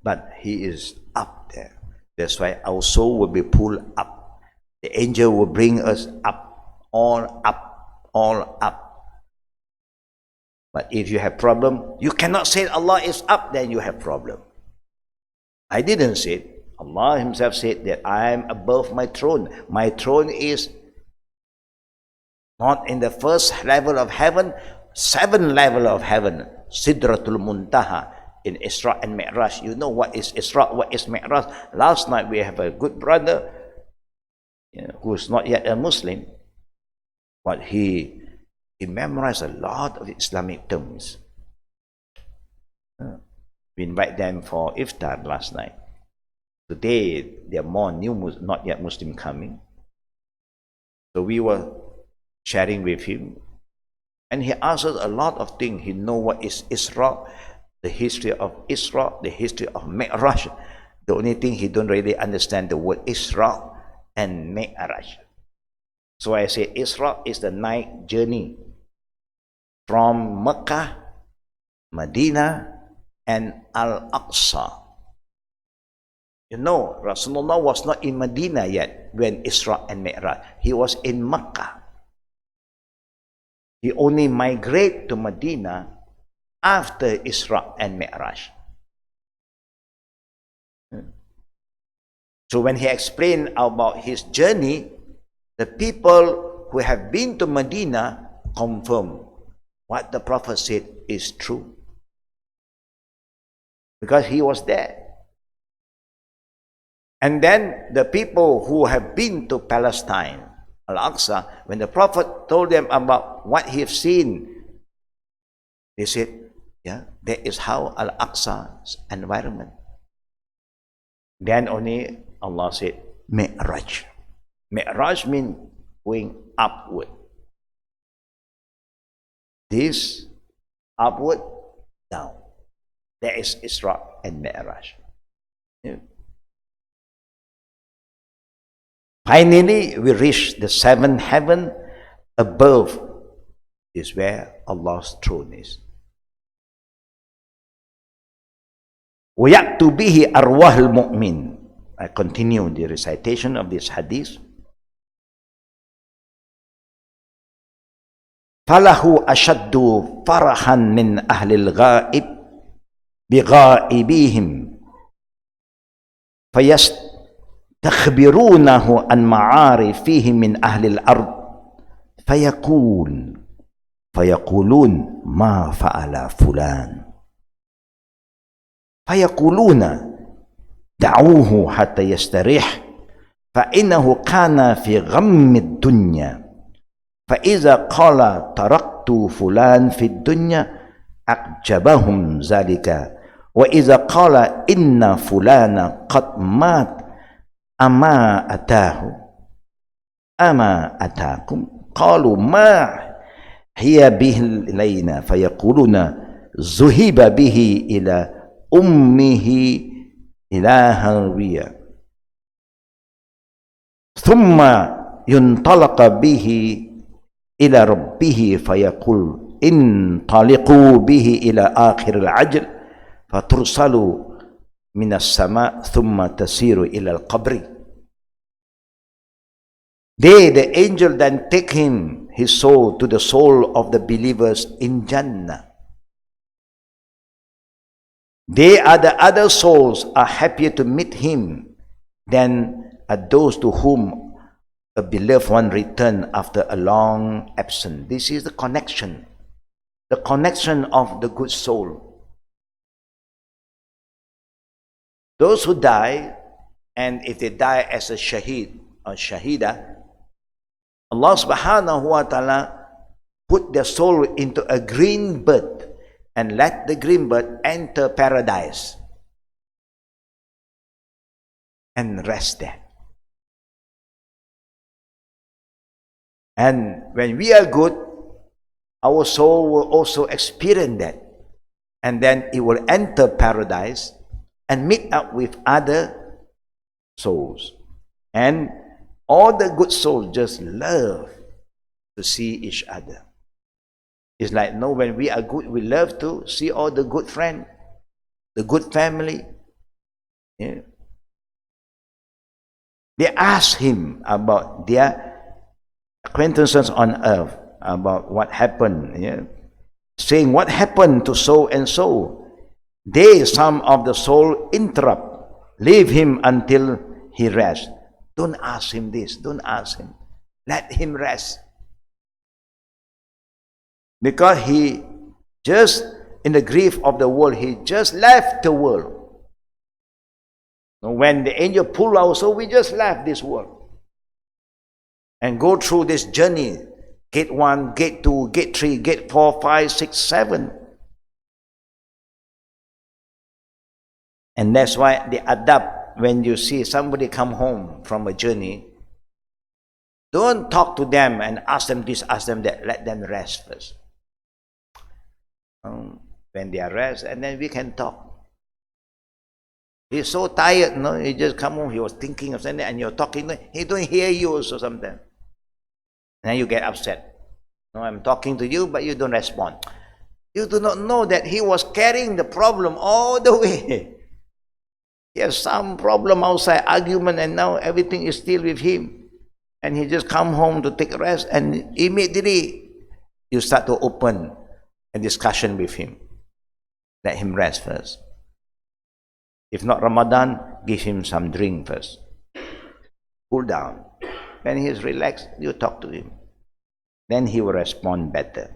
[SPEAKER 1] But he is up there. That's why our soul will be pulled up. The angel will bring us up, all up, all up. But if you have problem, you cannot say Allah is up, then you have problem. I didn't say it. Allah himself said that I am above my throne. My throne is not in the first level of heaven, 7 level of heaven. Sidratul Muntaha in Isra and Miraj. You know what is Isra, what is Miraj? Last night we have a good brother who is not yet a Muslim, but he memorized a lot of Islamic terms. We invite them for iftar last night. Today, there are more new not yet Muslim coming. So we were sharing with him. And he asked us a lot of things. He knows what is Isra, the history of Isra, the history of Miraj. The only thing he don't really understand the word Isra and Miraj. So I say Isra is the night journey from Mecca, Medina, and Al-Aqsa. You know, Rasulullah was not in Medina yet when Isra and Miraj. He was in Mecca. He only migrated to Medina after Isra and Miraj. So when he explained about his journey, the people who have been to Medina confirm what the Prophet said is true. Because he was there. And then the people who have been to Palestine, Al-Aqsa, when the Prophet told them about what he has seen, they said, yeah, that is how Al-Aqsa's environment. Then only Allah said, Mi'raj. Mi'raj means going upward. This, upward, down. That is Isra and Mi'raj. Yeah. Finally, we reach the 7th heaven. Above is where Allah's throne is. وَيَأْتُ بِهِ أَرْوَاهُ الْمُؤْمِنِ. I continue the recitation of this hadith. فَلَهُ أَشَدُّ فَرَحًا مِنْ أَهْلِ الْغَائِبِ بِغَائِبِهِمْ فَيَسْتَخْبِرُونَهُ عَنْ مَعَارِفِهِ مِنْ أَهْلِ الْأَرْضِ فيقولون ما فعل فلان فيقولون دعوه حتى يستريح فإنه كان في غم الدنيا فإذا قال تركت فلان في الدنيا أعجبهم ذلك وإذا قال إن فلان قد مات أما أتاكم قالوا ما هي به إلينا فيقولون ذهب به إلى أمه إلى هاوية ثم ينطلق به إلى ربه فيقول انطلقوا به إلى آخر العجل فترسل من السماء ثم تسير إلى القبر. They, the angel, then take him, his soul, to the soul of the believers in Jannah. They are the other souls are happier to meet him than are those to whom a beloved one returned after a long absence. This is the connection. the connection of the good soul. Those who die, and if they die as a shaheed or shahida, Allah subhanahu wa ta'ala put their soul into a green bird and let the green bird enter paradise and rest there. And when we are good, our soul will also experience that. And then it will enter paradise and meet up with other souls. And all the good souls just love to see each other. It's like, no, when we are good, we love to see all the good friends, the good family. Yeah. They ask him about their acquaintances on earth, about what happened. Yeah. Saying, what happened to so and so? They, some of the soul, interrupt. Leave him until he rests. Don't ask him this. Don't ask him. Let him rest. Because he just, in the grief of the world, he just left the world. When the angel pulled our soul, we just left this world. And go through this journey. Gate 1, gate 2, gate 3, gate 4, 5, 6, 7. And that's why they adapt. When you see somebody come home from a journey, don't talk to them and ask them this, ask them that. Let them rest first. When they are rest, and then we can talk. He's so tired, no? He just come home, he was thinking of something, and you're talking, he don't hear you or something. And you get upset. No, I'm talking to you, but you don't respond. You do not know that he was carrying the problem all the way. He has some problem outside, argument, and now everything is still with him. And he just come home to take rest, and immediately you start to open a discussion with him. Let him rest first. If not Ramadan, give him some drink first. Cool down. When he is relaxed, you talk to him. Then he will respond better.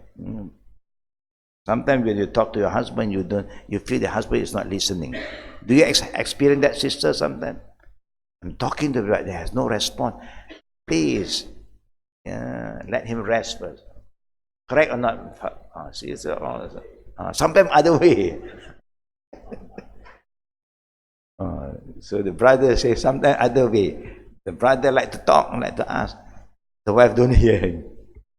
[SPEAKER 1] Sometimes when you talk to your husband, you feel the husband is not listening. Do you experience that, sister, sometimes? I'm talking to him, but there has no response. Please, let him rest first. Correct or not? Sometimes other way. So the brother says sometimes other way. The brother like to talk, like to ask. The wife don't hear him.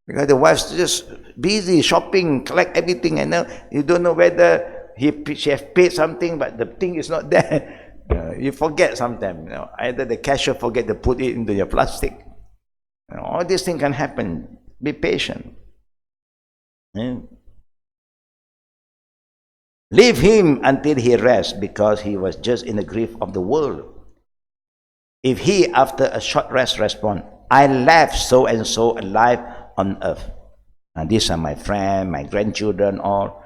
[SPEAKER 1] Because the wife's just busy shopping, collect everything, and now you don't know whether she has paid something, but the thing is not there. You forget sometimes. Either the cashier forget to put it into your plastic. All these things can happen. Be patient. Leave him until he rests, because he was just in the grief of the world. If he, after a short rest, respond, I left so and so alive on earth. And these are my friends, my grandchildren, all.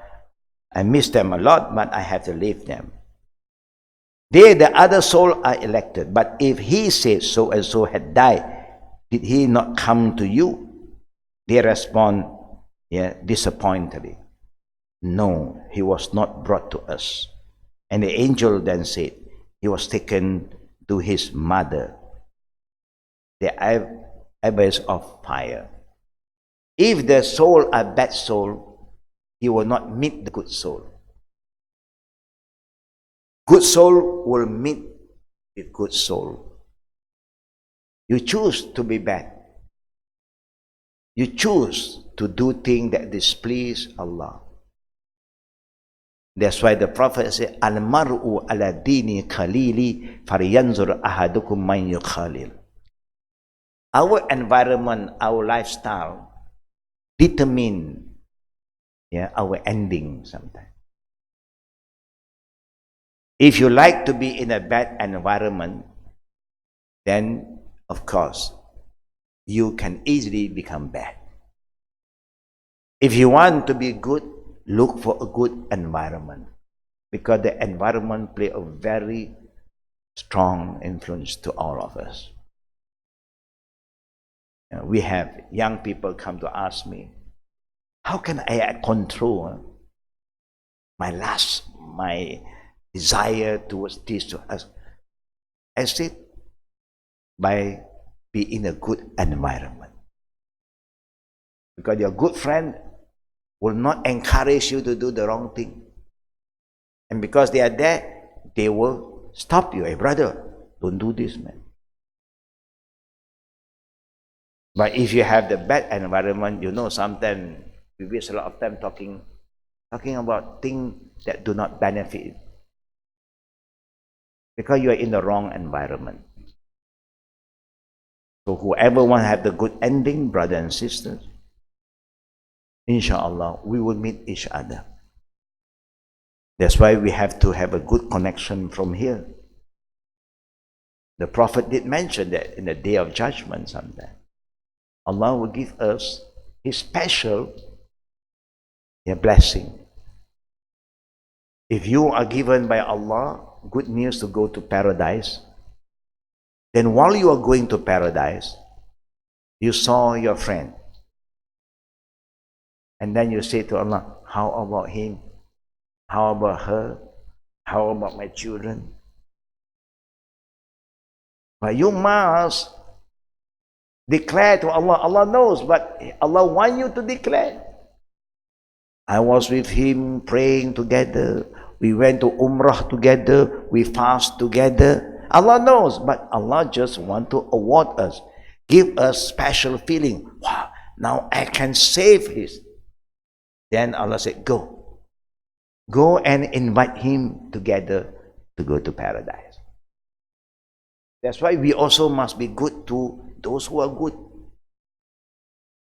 [SPEAKER 1] I miss them a lot, but I have to leave them. They, the other soul, are elected. But if he says so and so had died, did he not come to you? They respond, disappointedly. No, he was not brought to us. And the angel then said, he was taken to his mother, the abyss of fire. If the soul are bad soul, he will not meet the good soul. Good soul will meet with good soul. You choose to be bad. You choose to do things that displease Allah. That's why the Prophet said, Al-mar'u ala dini khalili faryanzur ahadukum man yukhalil. Our environment, our lifestyle determine our ending sometimes. If you like to be in a bad environment, then of course you can easily become bad. If you want to be good, look for a good environment, because the environment plays a very strong influence to all of us. We have young people come to ask me, How can I control my lust, my desire towards this to us? I said, by being in a good environment. Because your good friend will not encourage you to do the wrong thing. And because they are there, they will stop you. Hey, brother, don't do this, man. But if you have the bad environment, you know, sometimes we waste a lot of time talking about things that do not benefit. Because you are in the wrong environment. So whoever want to have the good ending, brother and sisters, inshallah, we will meet each other. That's why we have to have a good connection from here. The Prophet did mention that in the day of judgment sometime, Allah will give us His special blessing. If you are given by Allah good news to go to paradise, then while you are going to paradise, you saw your friend. And then you say to Allah, how about him? How about her? How about my children? But you must declare to Allah. Allah knows, but Allah wants you to declare. I was with him praying together. We went to Umrah together. We fast together. Allah knows, but Allah just wants to award us, give us special feeling. Wow, now I can save his. Then Allah said, go. Go and invite him together to go to paradise. That's why we also must be good to those who are good.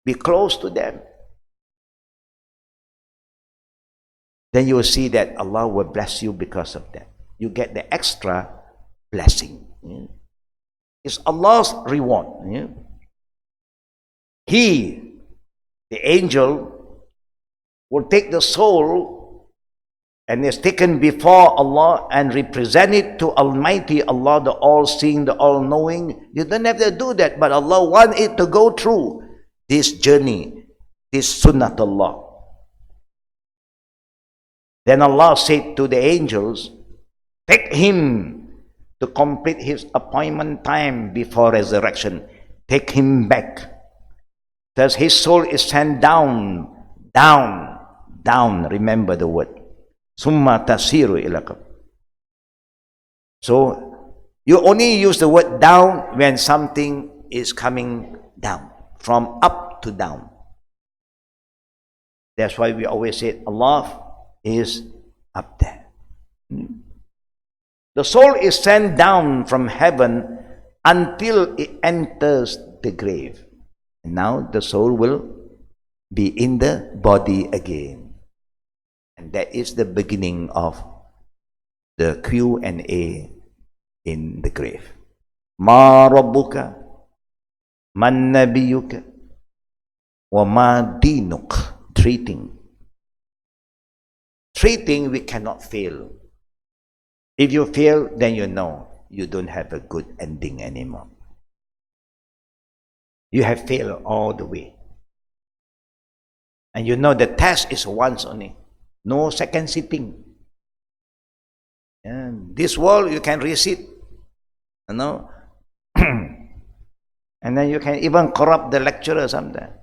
[SPEAKER 1] Be close to them. Then you will see that Allah will bless you because of that. You get the extra blessing. It's Allah's reward. He, the angel, will take the soul and is taken before Allah and represent it to Almighty Allah, the all-seeing, the all-knowing. You don't have to do that, but Allah wants it to go through this journey, this sunnatullah. Then Allah said to the angels, take him to complete his appointment time before resurrection. Take him back. Thus his soul is sent down. Remember the word. Summa tasiru ilaqab. So you only use the word down when something is coming down, from up to down. That's why we always say Allah is up there. The soul is sent down from heaven until it enters the grave. And now the soul will be in the body again. And that is the beginning of the Q&A in the grave. Ma rabbuka, man nabiyuka, wa ma dinuk. Three things we cannot fail. If you fail, then you know you don't have a good ending anymore. You have failed all the way. And you know the test is once only. No second sitting. And this world you can resit. You know? And then you can even corrupt the lecturer sometimes.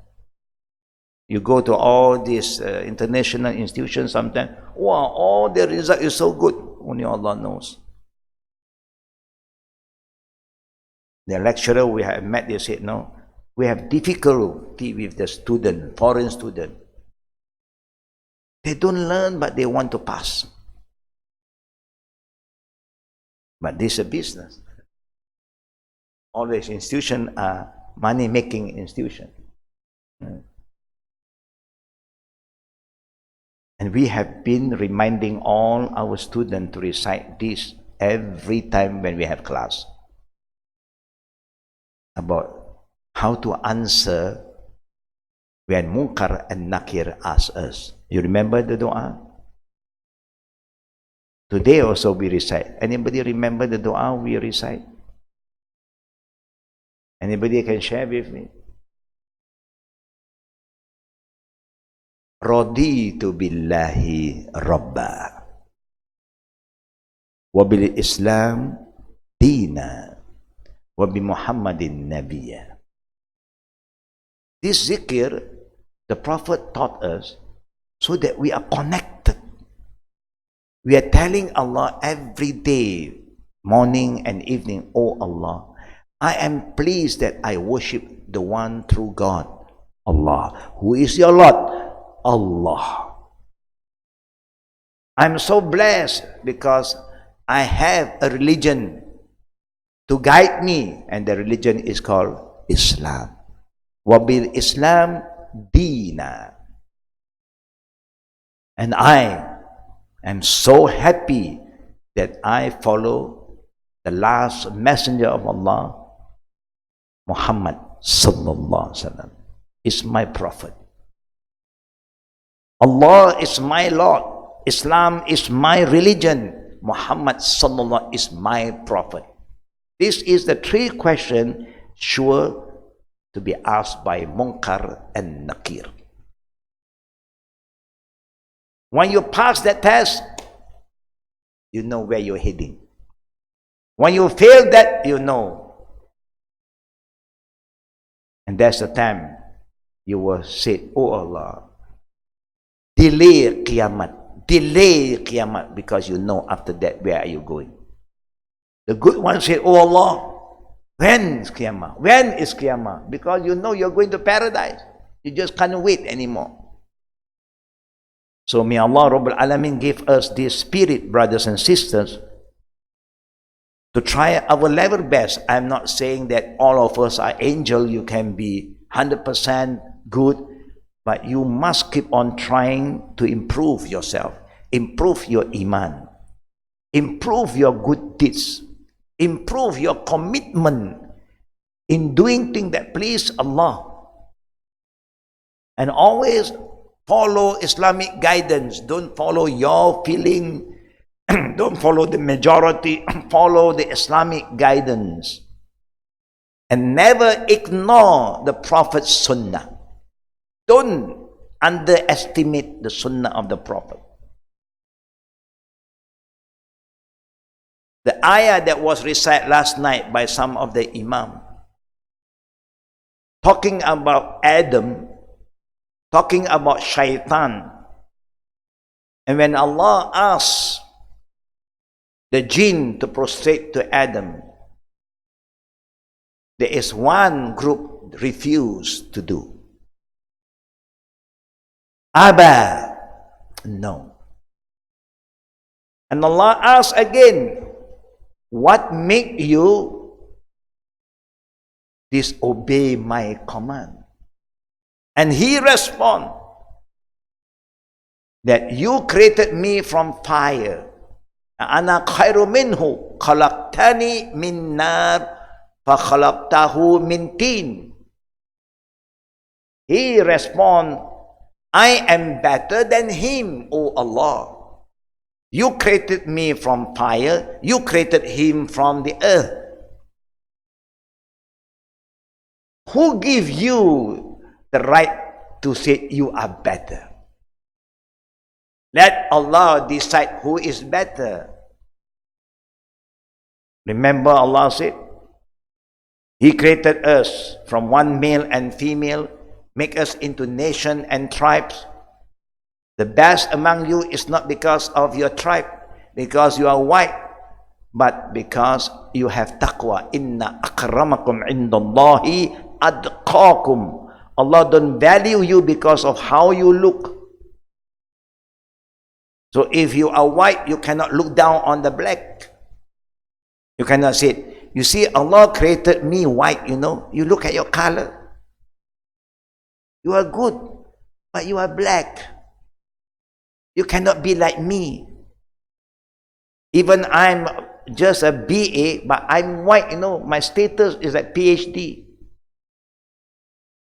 [SPEAKER 1] You go to all these international institutions sometimes. Wow, all the result is so good. Only Allah knows. The lecturer we have met, they said, no, we have difficulty with the student, foreign student. They don't learn, but they want to pass. But this is a business. All these institutions are money-making institutions. And we have been reminding all our students to recite this every time when we have class. About how to answer when Munkar and Nakir ask us. You remember the dua? Today also we recite. Anybody remember the dua we recite? Anybody can share with me? Raditu billahi rabba wa bil Islam dina wa bi Muhammadin nabiyya. This zikr, the Prophet taught us so that we are connected. We are telling Allah every day, morning and evening, "Oh Allah, I am pleased that I worship the one true God, Allah. Who is your Lord? Allah. I'm so blessed because I have a religion to guide me, and the religion is called Islam. Wabil Islam Dina. And I am so happy that I follow the last messenger of Allah, Muhammad sallallahu alaihi wasallam, is my prophet. Allah is my Lord. Islam is my religion. Muhammad sallallahu is my prophet." This is the three questions sure to be asked by Munkar and Nakir. When you pass that test, you know where you're heading. When you fail that, you know. And that's the time you will say, "Oh Allah, delay Qiyamah, because you know after that where are you going." The good ones say, "Oh Allah, when is Qiyamah? When is Qiyamah?" Because you know you're going to paradise. You just can't wait anymore. So may Allah Rabbul Alamin give us this spirit, brothers and sisters, to try our level best. I'm not saying that all of us are angel. You can be 100% good, but you must keep on trying to improve yourself, improve your iman, improve your good deeds, improve your commitment in doing things that please Allah, and always follow Islamic guidance. Don't follow your feeling. Don't follow the majority. Follow the Islamic guidance. And never ignore the Prophet's sunnah. Don't underestimate the sunnah of the Prophet. The ayah that was recited last night by some of the imam, talking about Adam, talking about shaitan. And when Allah asked the jinn to prostrate to Adam, there is one group refused to do. Abba, no. And Allah asked again, "What make you disobey my command?" And he responded that you created me from fire. Ana khairu minhu, khalaqtani min nar, fa khalaqtahu min tin. He responded, "I am better than him, O Allah. You created me from fire, you created him from the earth. Who gave you the right to say you are better? Let Allah decide who is better." Remember, Allah said, He created us from one male and female, make us into nation and tribes. The best among you is not because of your tribe, because you are white, but because you have taqwa. Inna akramakum indallahi adqakum. Allah don't value you because of how you look. So if you are white, you cannot look down on the black. You cannot say, "You see, Allah created me white, you know. You look at your color. You are good, but you are black. You cannot be like me. Even I'm just a BA, but I'm white, you know. My status is like PhD.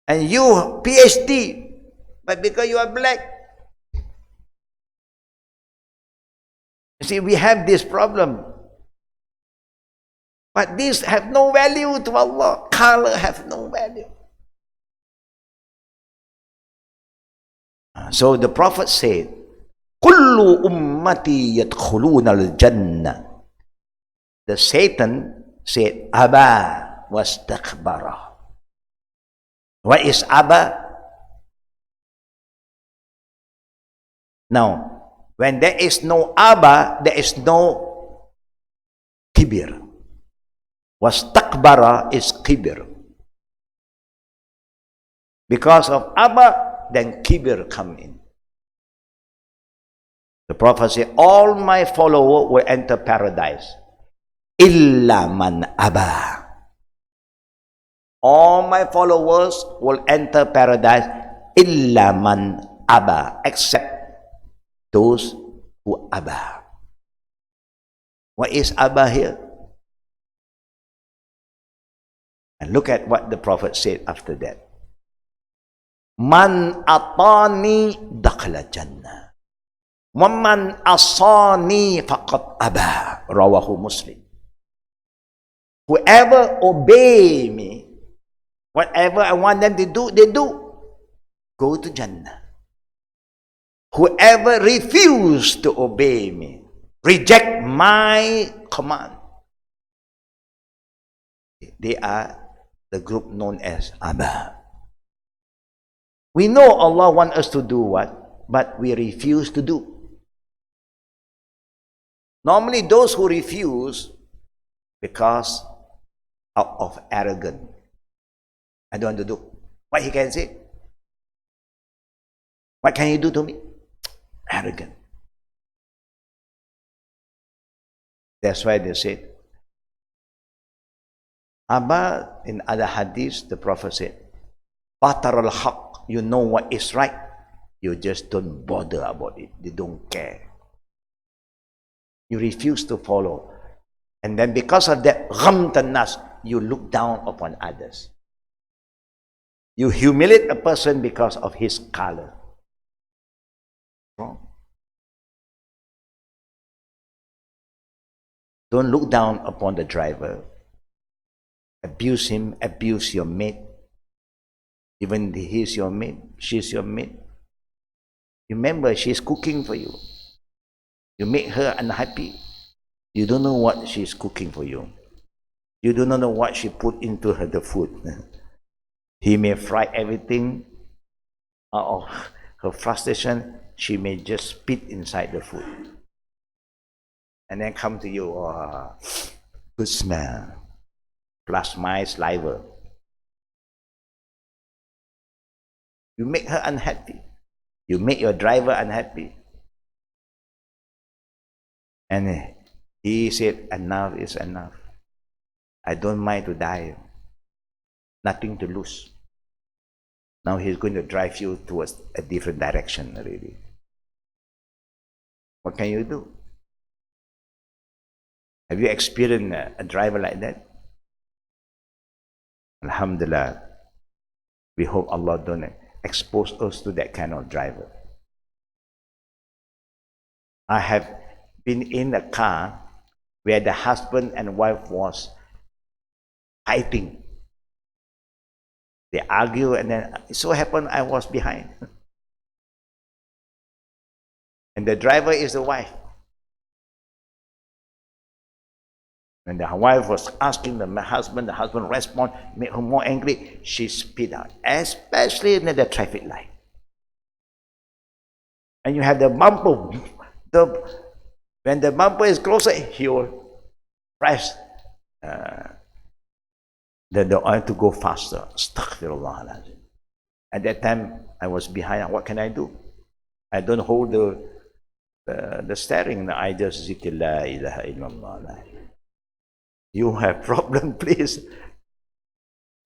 [SPEAKER 1] And you, PhD, but because you are black." You see, we have this problem. But these have no value to Allah. Color have no value. So the Prophet said, Kullu ummati yadkhuluna al-jannah. The Satan said, Aba was takbara. What is Aba? Now, when there is no Aba, there is no kibir. Was takbara is kibir. Because of Aba, then kibir come in. The Prophet said, all my followers will enter paradise. Illa man Aba. All my followers will enter paradise. Illa man Aba. Except those who Aba. What is Aba here? And look at what the Prophet said after that. Man atani dakhala jannah. Waman asani faqad aba. Rawahu Muslim. Whoever obey me, whatever I want them to do, they do. Go to Jannah. Whoever refuse to obey me, reject my command, they are the group known as Aba. We know Allah wants us to do what, but we refuse to do. Normally those who refuse because of arrogance. I don't want to do. What he can say? What can you do to me? Arrogant. That's why they said, Abba, in other hadiths, the Prophet said, Batar al-haq, you know what is right, you just don't bother about it. You don't care. You refuse to follow. And then because of that, ghamtan nas, you look down upon others. You humiliate a person because of his color. Wrong. Don't look down upon the driver. Abuse him, abuse your mate. Even he's your mate, she's your mate. Remember, she's cooking for you. You make her unhappy. You don't know what she's cooking for you. You do not know what she put into the food. He may fry everything out of her frustration. She may just spit inside the food. And then come to you, oh, good smell, plus my saliva. You make her unhappy. You make your driver unhappy. And he said, enough is enough. I don't mind to die. Nothing to lose. Now he's going to drive you towards a different direction already. What can you do? Have you experienced a driver like that? Alhamdulillah. We hope Allah don't expose us to that kind of driver. I have been in a car where the husband and wife was fighting. They argue, and then it so happened I was behind. And the driver is the wife. When the wife was asking the husband responded, made her more angry. She spit out, especially in the traffic light. And you have the bumper. When the bumper is closer, he will press the oil to go faster. Astaghfirullah. At that time, I was behind. What can I do? I don't hold the steering. I just zikr la ilaha illallah. You have problem, please.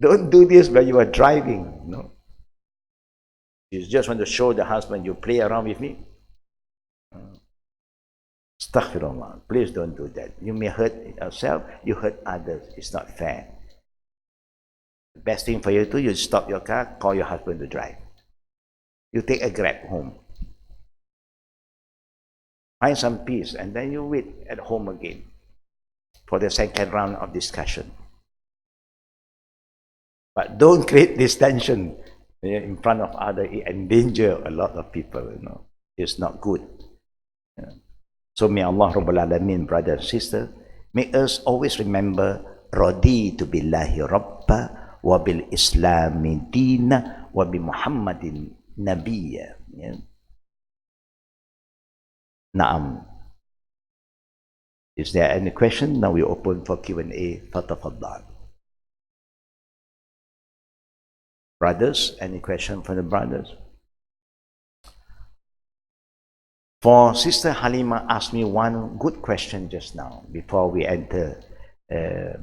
[SPEAKER 1] Don't do this when you are driving. No. You just want to show the husband you play around with me. Astaghfirullah. Please don't do that. You may hurt yourself, you hurt others. It's not fair. The best thing for you to do, you stop your car, call your husband to drive. You take a Grab home. Find some peace, and then you wait at home again for the second round of discussion. But don't create this tension. In front of others, it endanger a lot of people, It's not good. So may Allah Rabbul Alameen, brother and sister, make us always remember, Raditu billahi rabba wa bil islami dina wa bi Muhammadin nabiyya. Naam. Is there any question? Now we open for Q&A. Fatafaddal. Brothers, any question from the brothers? For Sister Halima asked me one good question just now before we enter,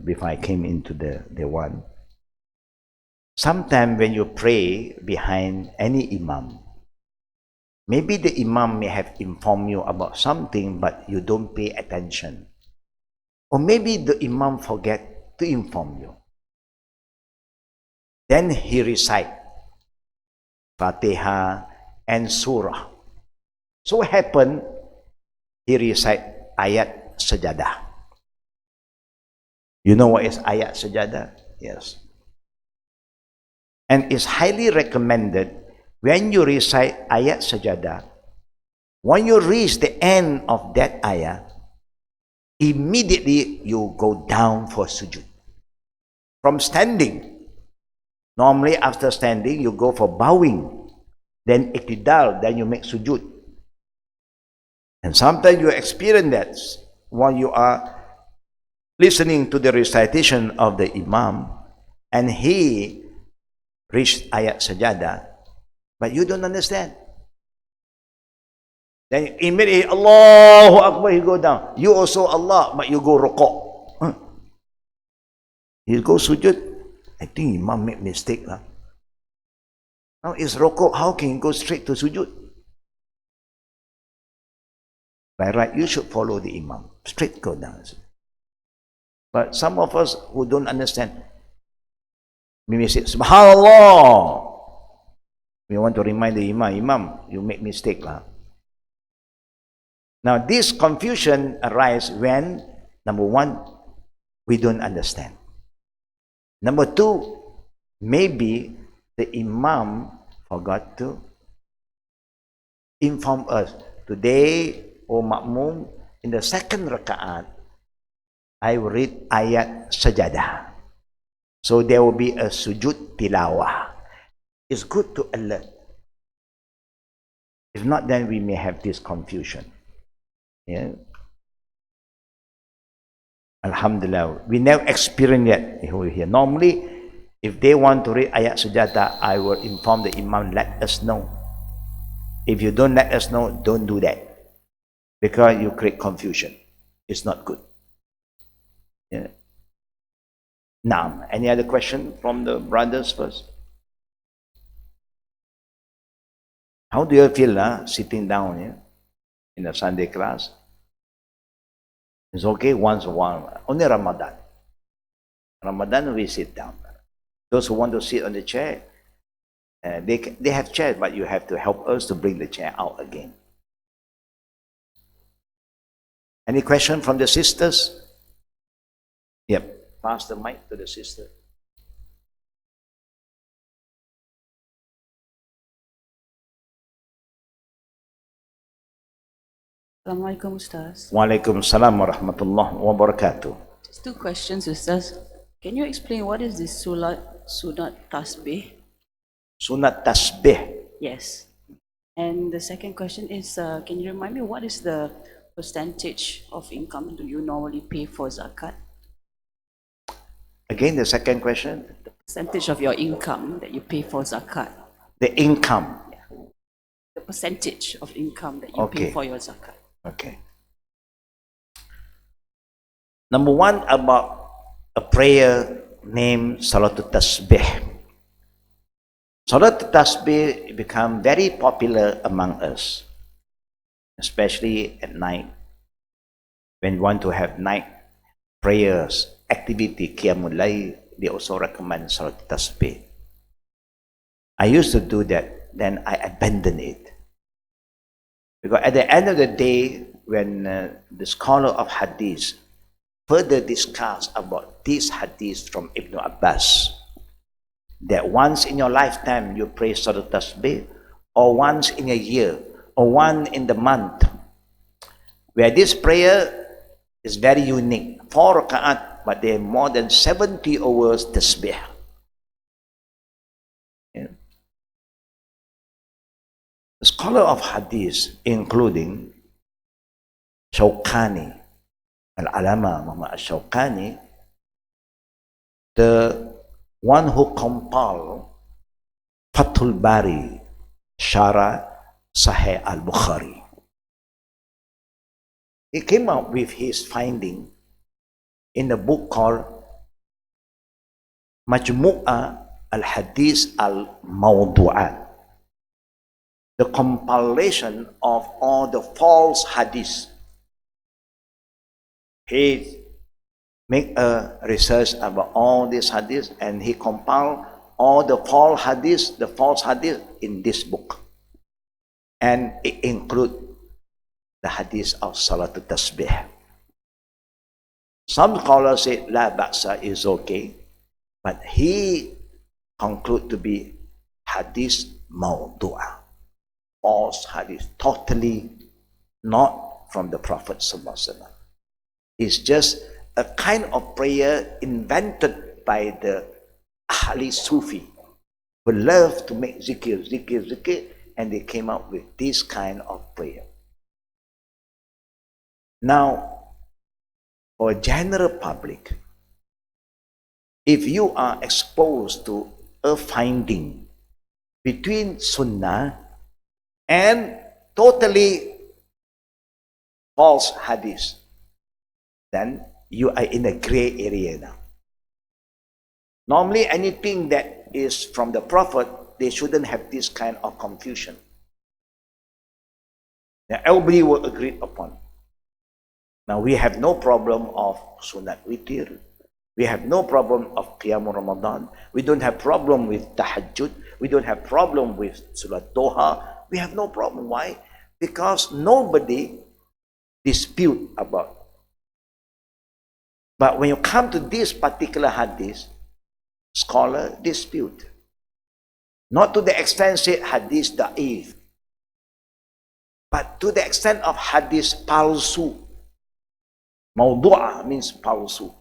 [SPEAKER 1] before I came into the one. Sometimes when you pray behind any imam, maybe the imam may have informed you about something, but you don't pay attention. Or maybe the imam forget to inform you. Then he recite Fatiha and Surah. So happened, he recite ayat sajadah. You know what is ayat sajadah? Yes. And it's highly recommended when you recite ayat sajadah, when you reach the end of that ayah, immediately you go down for sujud. From standing. Normally after standing, you go for bowing. Then iktidal, then you make sujud. And sometimes you experience that while you are listening to the recitation of the imam, and he reached ayat sajadah, but you don't understand. Then immediately, Allahu Akbar, you go down. You also Allah, but you go rukuk. You go sujud. I think imam made mistake. Now it's rukuk, how can you go straight to sujud? By right, you should follow the imam. Straight go down. But some of us who don't understand, we may say, Subhanallah. We want to remind the imam, you make mistake. Now this confusion arises when, number one, we don't understand. Number two, maybe the imam forgot to inform us. Today, O Ma'mum, in the second raka'at, I will read ayat sajadah. So there will be a sujud tilawah. It's good to alert. If not, then we may have this confusion. Yeah. Alhamdulillah, we never experienced that here. Normally, if they want to read ayat sajadah, I will inform the imam, let us know. If you don't let us know, don't do that. Because you create confusion. It's not good. Yeah. Now, any other question from the brothers first? How do you feel sitting down here in a Sunday class? It's okay once a while. Only Ramadan. Ramadan we sit down. Those who want to sit on the chair, they have chairs, but you have to help us to bring the chair out again. Any question from the sisters? Yep. Pass the mic to the sister.
[SPEAKER 2] Assalamualaikum, Ustaz.
[SPEAKER 1] Waalaikumsalam warahmatullahi wabarakatuh.
[SPEAKER 2] Just two questions, Ustaz. Can you explain what is this sunat tasbih?
[SPEAKER 1] Sunat tasbih.
[SPEAKER 2] Yes. And the second question is, can you remind me what is the percentage of income do you normally pay for zakat?
[SPEAKER 1] Again, the second question.
[SPEAKER 2] The percentage of your income that you pay for zakat.
[SPEAKER 1] The income.
[SPEAKER 2] Yeah. The percentage of income that you pay for your zakat.
[SPEAKER 1] Okay. Number one, about a prayer named Salatul Tasbih. Salatul Tasbih become very popular among us, especially at night. When you want to have night prayers, activity, Qiyamul Layl, they also recommend Salatul Tasbih. I used to do that, then I abandoned it. Because at the end of the day, when the scholar of Hadith further discuss about this Hadith from Ibn Abbas, that once in your lifetime you pray Salat Tasbih, or once in a year, or one in the month, where this prayer is very unique. 4 rakaat, but there are more than 70 hours tasbih. Yeah. The scholar of hadith, including Shawkani, Al-Alama Muhammad Shawkani, the one who compiled Fathul Bari, Shara Sahih al-Bukhari. He came up with his finding in a book called Majmu'a al-Hadith al-Mawdu'at, the compilation of all the false hadiths. He made a research about all these hadiths, and he compiled all the false hadiths in this book. And it includes the hadith of Salatul Tasbih. Some scholars say La Ba'sa is okay, but he conclude to be hadith mawdu'ah, false hadith, totally not from the Prophet Sallallahu Alaihi Wasallam. It's just a kind of prayer invented by the Ahli Sufi who love to make zikr, and they came up with this kind of prayer. Now, for general public, if you are exposed to a finding between Sunnah and totally false hadith, then you are in a gray area now. Normally, anything that is from the Prophet, they shouldn't have this kind of confusion. Now, everybody will agree upon. Now, we have no problem of Sunat Witir. We have no problem of Qiyam Ramadan. We don't have problem with Tahajjud. We don't have problem with Sulat Doha. We have no problem. Why? Because nobody dispute about. But when you come to this particular hadith, scholar dispute. Not to the extent say hadith da'if, but to the extent of hadith palsu. Mawdu'ah means palsu.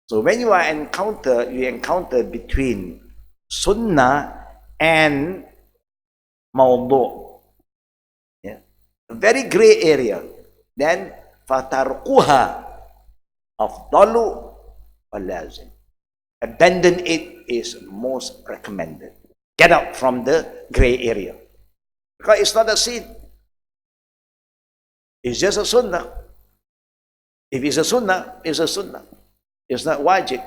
[SPEAKER 1] So when you encounter between sunnah and mawdu', yeah, a very gray area, then fatarquha afdalu wa lazim. Abandon it is most recommended. Get out from the gray area. Because it's not a sin. It's just a sunnah. If it's a sunnah, it's a sunnah. It's not wajib.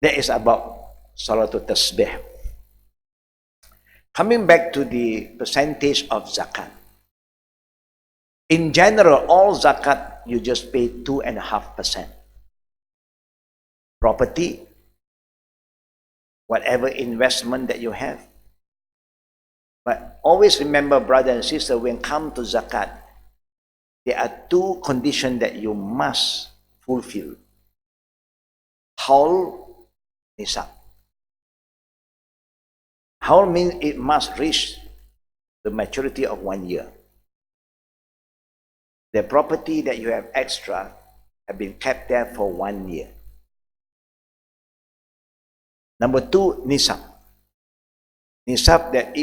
[SPEAKER 1] That is about Salatul Tasbih. Coming back to the percentage of zakat. In general, all zakat, you just pay 2.5%. Property, whatever investment that you have. But always remember, brother and sister, when come to zakat, there are 2 conditions that you must fulfill. Haul, nisab. Haul means it must reach the maturity of 1 year. The property that you have extra have been kept there for 1 year. Number 2, nisab. Nisab that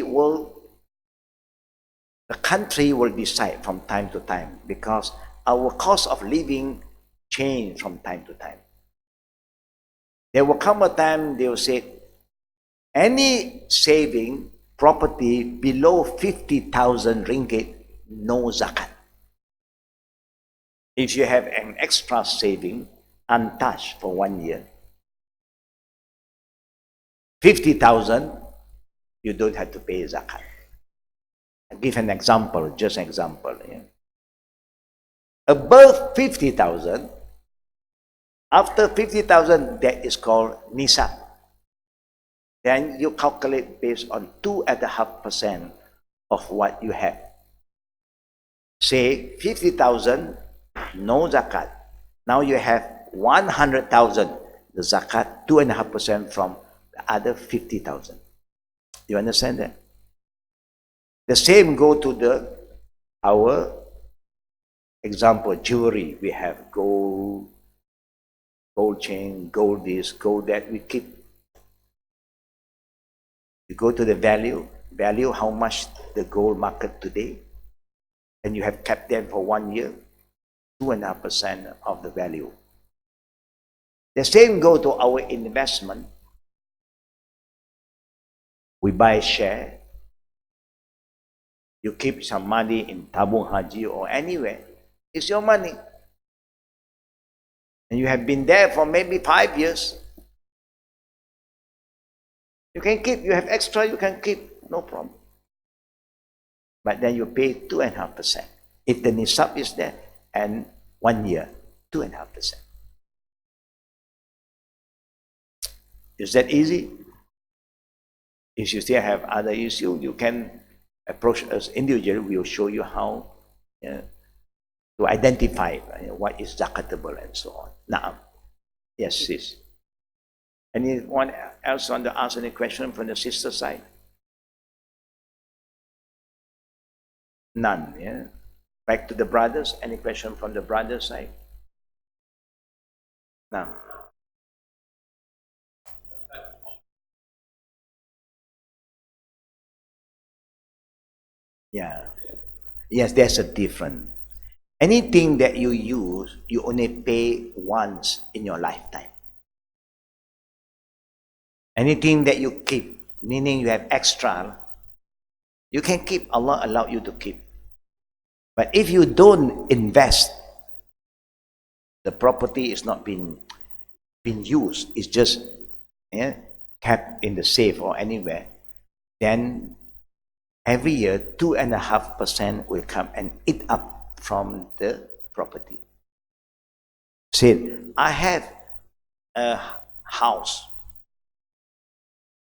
[SPEAKER 1] the country will decide from time to time, because our cost of living change from time to time. There will come a time they will say, any saving property below 50,000 ringgit, no zakat. If you have an extra saving untouched for 1 year, 50,000, you don't have to pay zakat. I'll give an example, just an example. Yeah. Above 50,000, after 50,000, that is called nisab. Then you calculate based on 2.5% of what you have. Say 50,000, no zakat. Now you have 100,000, the zakat 2.5% from the other 50,000. You understand that? The same go to our example, jewelry. We have gold chain, gold this, gold that. We keep. You go to the value how much the gold market today, and you have kept them for 1 year, 2.5% of the value. The same go to our investment. We buy share. You keep some money in Tabung Haji or anywhere. It's your money. And you have been there for maybe 5 years. You can keep. You have extra, you can keep. No problem. But then you pay 2.5%. If the nisab is there, and 1 year, 2.5%. Is that easy? If you still have other issues, you can approach us individually. We will show you how to identify what is zakatable and so on. Now, yes, sis. Anyone else want to ask any question from the sister side? None, yeah? Back to the brothers. Any question from the brothers side? No. Yeah. Yes, there's a difference. Anything that you use, you only pay once in your lifetime. Anything that you keep, meaning you have extra, you can keep. Allah allowed you to keep. But if you don't invest, the property is not being used, it's just kept in the safe or anywhere, then every year 2.5% will come and eat up from the property. Said, I have a house.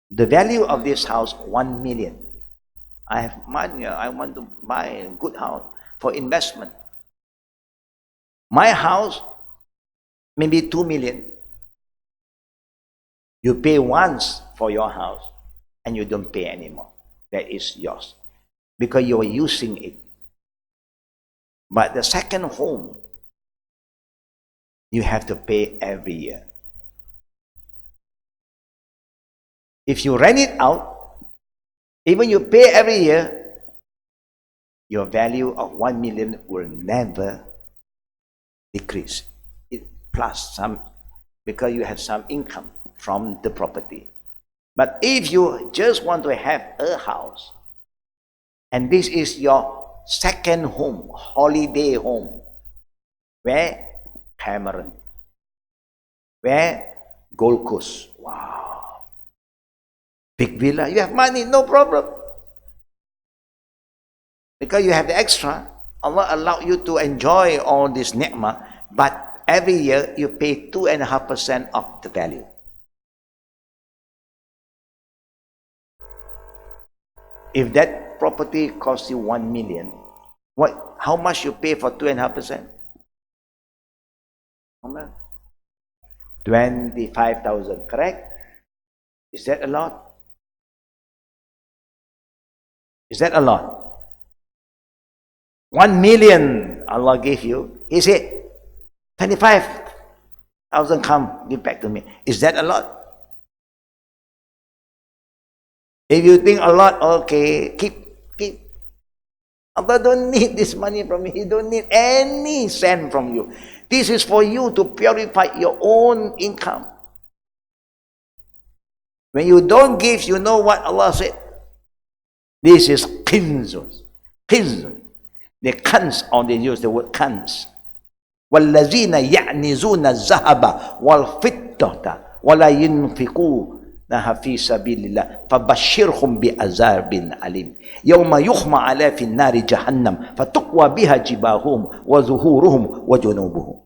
[SPEAKER 1] The value of this house, 1 million. I have money, I want to buy a good house for investment. My house, maybe 2 million. You pay once for your house and you don't pay anymore. That is yours because you are using it. But the second home, you have to pay every year. If you rent it out, even you pay every year, your value of 1 million will never decrease. Plus some, because you have some income from the property. But if you just want to have a house, and this is your second home, holiday home, where? Cameron. Where? Gold Coast. Wow. Big villa. You have money, no problem. Because you have the extra, Allah allowed you to enjoy all this ni'mah, but every year you pay 2.5% of the value. If that property costs you 1 million, how much you pay for 2.5%? How much? 25,000, correct? Is that a lot? Is that a lot? 1 million Allah gave you. He said, 25,000 come, give back to me. Is that a lot? If you think a lot, okay, keep. Allah don't need this money from you. He don't need any cent from you. This is for you to purify your own income. When you don't give, you know what Allah said? This is kinzun. Kinzun. They cans, or they use the word cans. وَالَّذِينَ يَعْنِزُونَ الذَّهَبَ وَالْفِضَّةَ وَلَا يُنْفِقُونَ في سبيل الله فبشرهم بعذاب أليم يوم يحمى على في النار جهنم فتقوى بها جباههم وظهورهم وجنوبهم.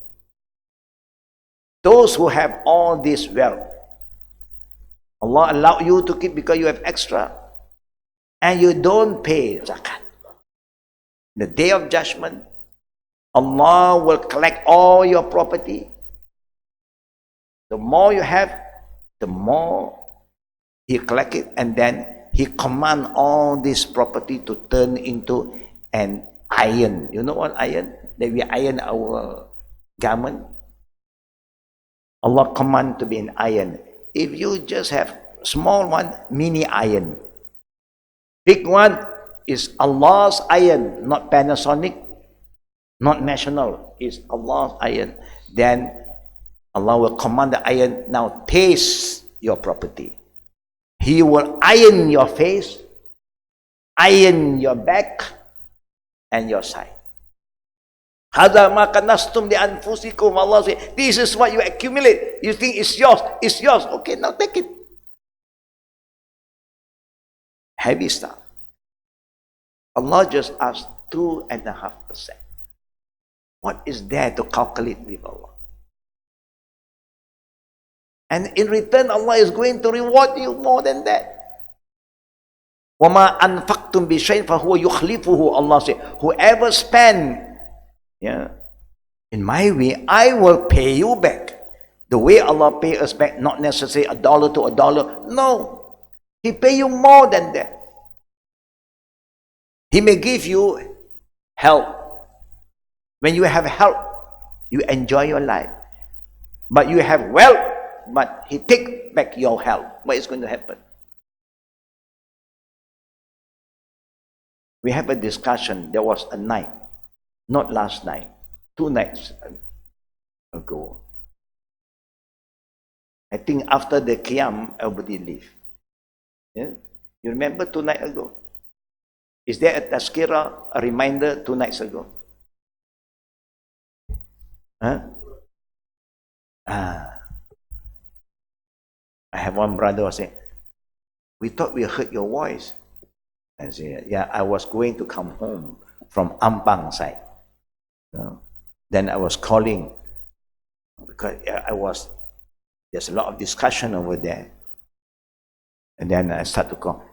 [SPEAKER 1] Those who have all this wealth, Allah allow you to keep because you have extra, and you don't pay zakat. The day of judgment, Allah will collect all your property The more you have, the more he collect it, and then he command all this property to turn into an iron. You know what iron? That we iron our garment. Allah command to be an iron. If you just have small one, mini iron. Big one is Allah's iron, not Panasonic, not national. It's Allah's iron. Then Allah will command the iron, now taste your property. He will iron your face, iron your back, and your side. Hadha ma kanastum li anfusikum. Allah says, this is what you accumulate. You think it's yours. It's yours. Okay, now take it. Heavy stuff. Allah just asked 2.5%. What is there to calculate with Allah? And in return, Allah is going to reward you more than that. وَمَا أَنْفَقْتُمْ بِشَيْءٍ فَهُوَ يُخْلِفُهُ. Allah said, whoever spend in my way, I will pay you back. The way Allah pay us back, not necessarily $1 to $1. No. He pay you more than that. He may give you help. When you have help, you enjoy your life. But you have wealth, but he take back your help. What is going to happen? We have a discussion. There was a night, not last night, 2 nights ago. I think after the Qiyam, everybody leave. Yeah? You remember 2 nights ago? Is there a tazkirah, a reminder 2 nights ago? Huh? I have one brother who said, we thought we heard your voice. I said, yeah, I was going to come home from Ampang side. Then I was calling because there's a lot of discussion over there. And then I start to call,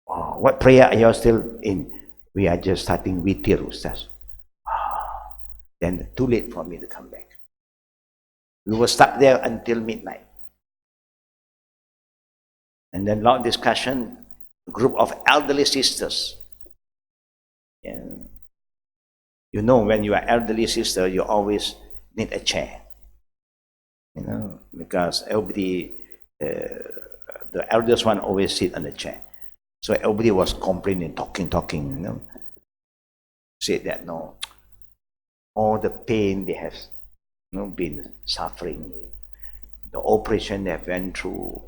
[SPEAKER 1] oh, what prayer are you still in? We are just starting witir, Ustaz. Then too late for me to come back. We were stuck there until midnight. And then long discussion, a group of elderly sisters. Yeah. You know, when you are elderly sister, you always need a chair. You know, because everybody, the eldest one always sit on the chair. So everybody was complaining, talking, you know. Said that, no, all the pain they have been suffering, the operation they have went through,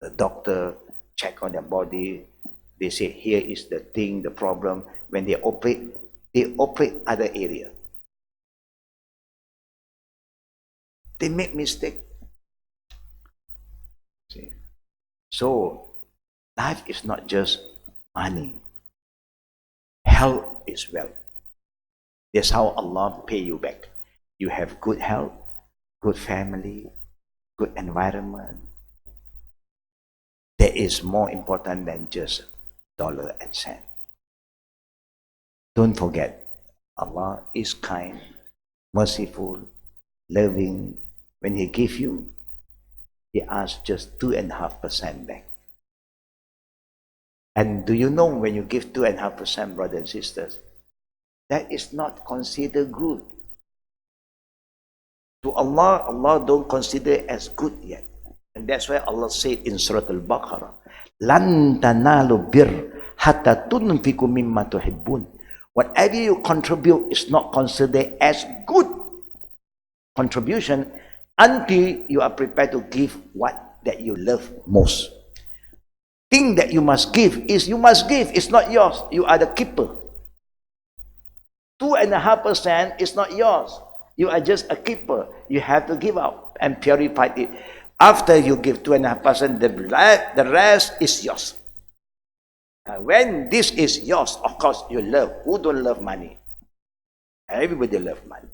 [SPEAKER 1] the doctor check on their body, they say here is the thing, the problem. When they operate other area. They make mistake. See? So life is not just money. Health is wealth. That's how Allah pay you back. You have good health, good family, good environment. That is more important than just dollar and cent. Don't forget, Allah is kind, merciful, loving. When He gives you, He asks just 2.5% back. And do you know when you give 2.5%, brothers and sisters, that is not considered good. To Allah, Allah don't consider it as good yet. And that's why Allah said in Surah Al-Baqarah, "Lan tanalu bir hatta tunfiqu mimma tuhibbun." Whatever you contribute is not considered as good contribution until you are prepared to give what that you love most. Thing that you must give is you must give. It's not yours. You are the keeper. 2.5% is not yours. You are just a keeper. You have to give out and purify it. After you give 2.5%, the rest is yours. When this is yours, of course you love. Who don't love money? Everybody loves money.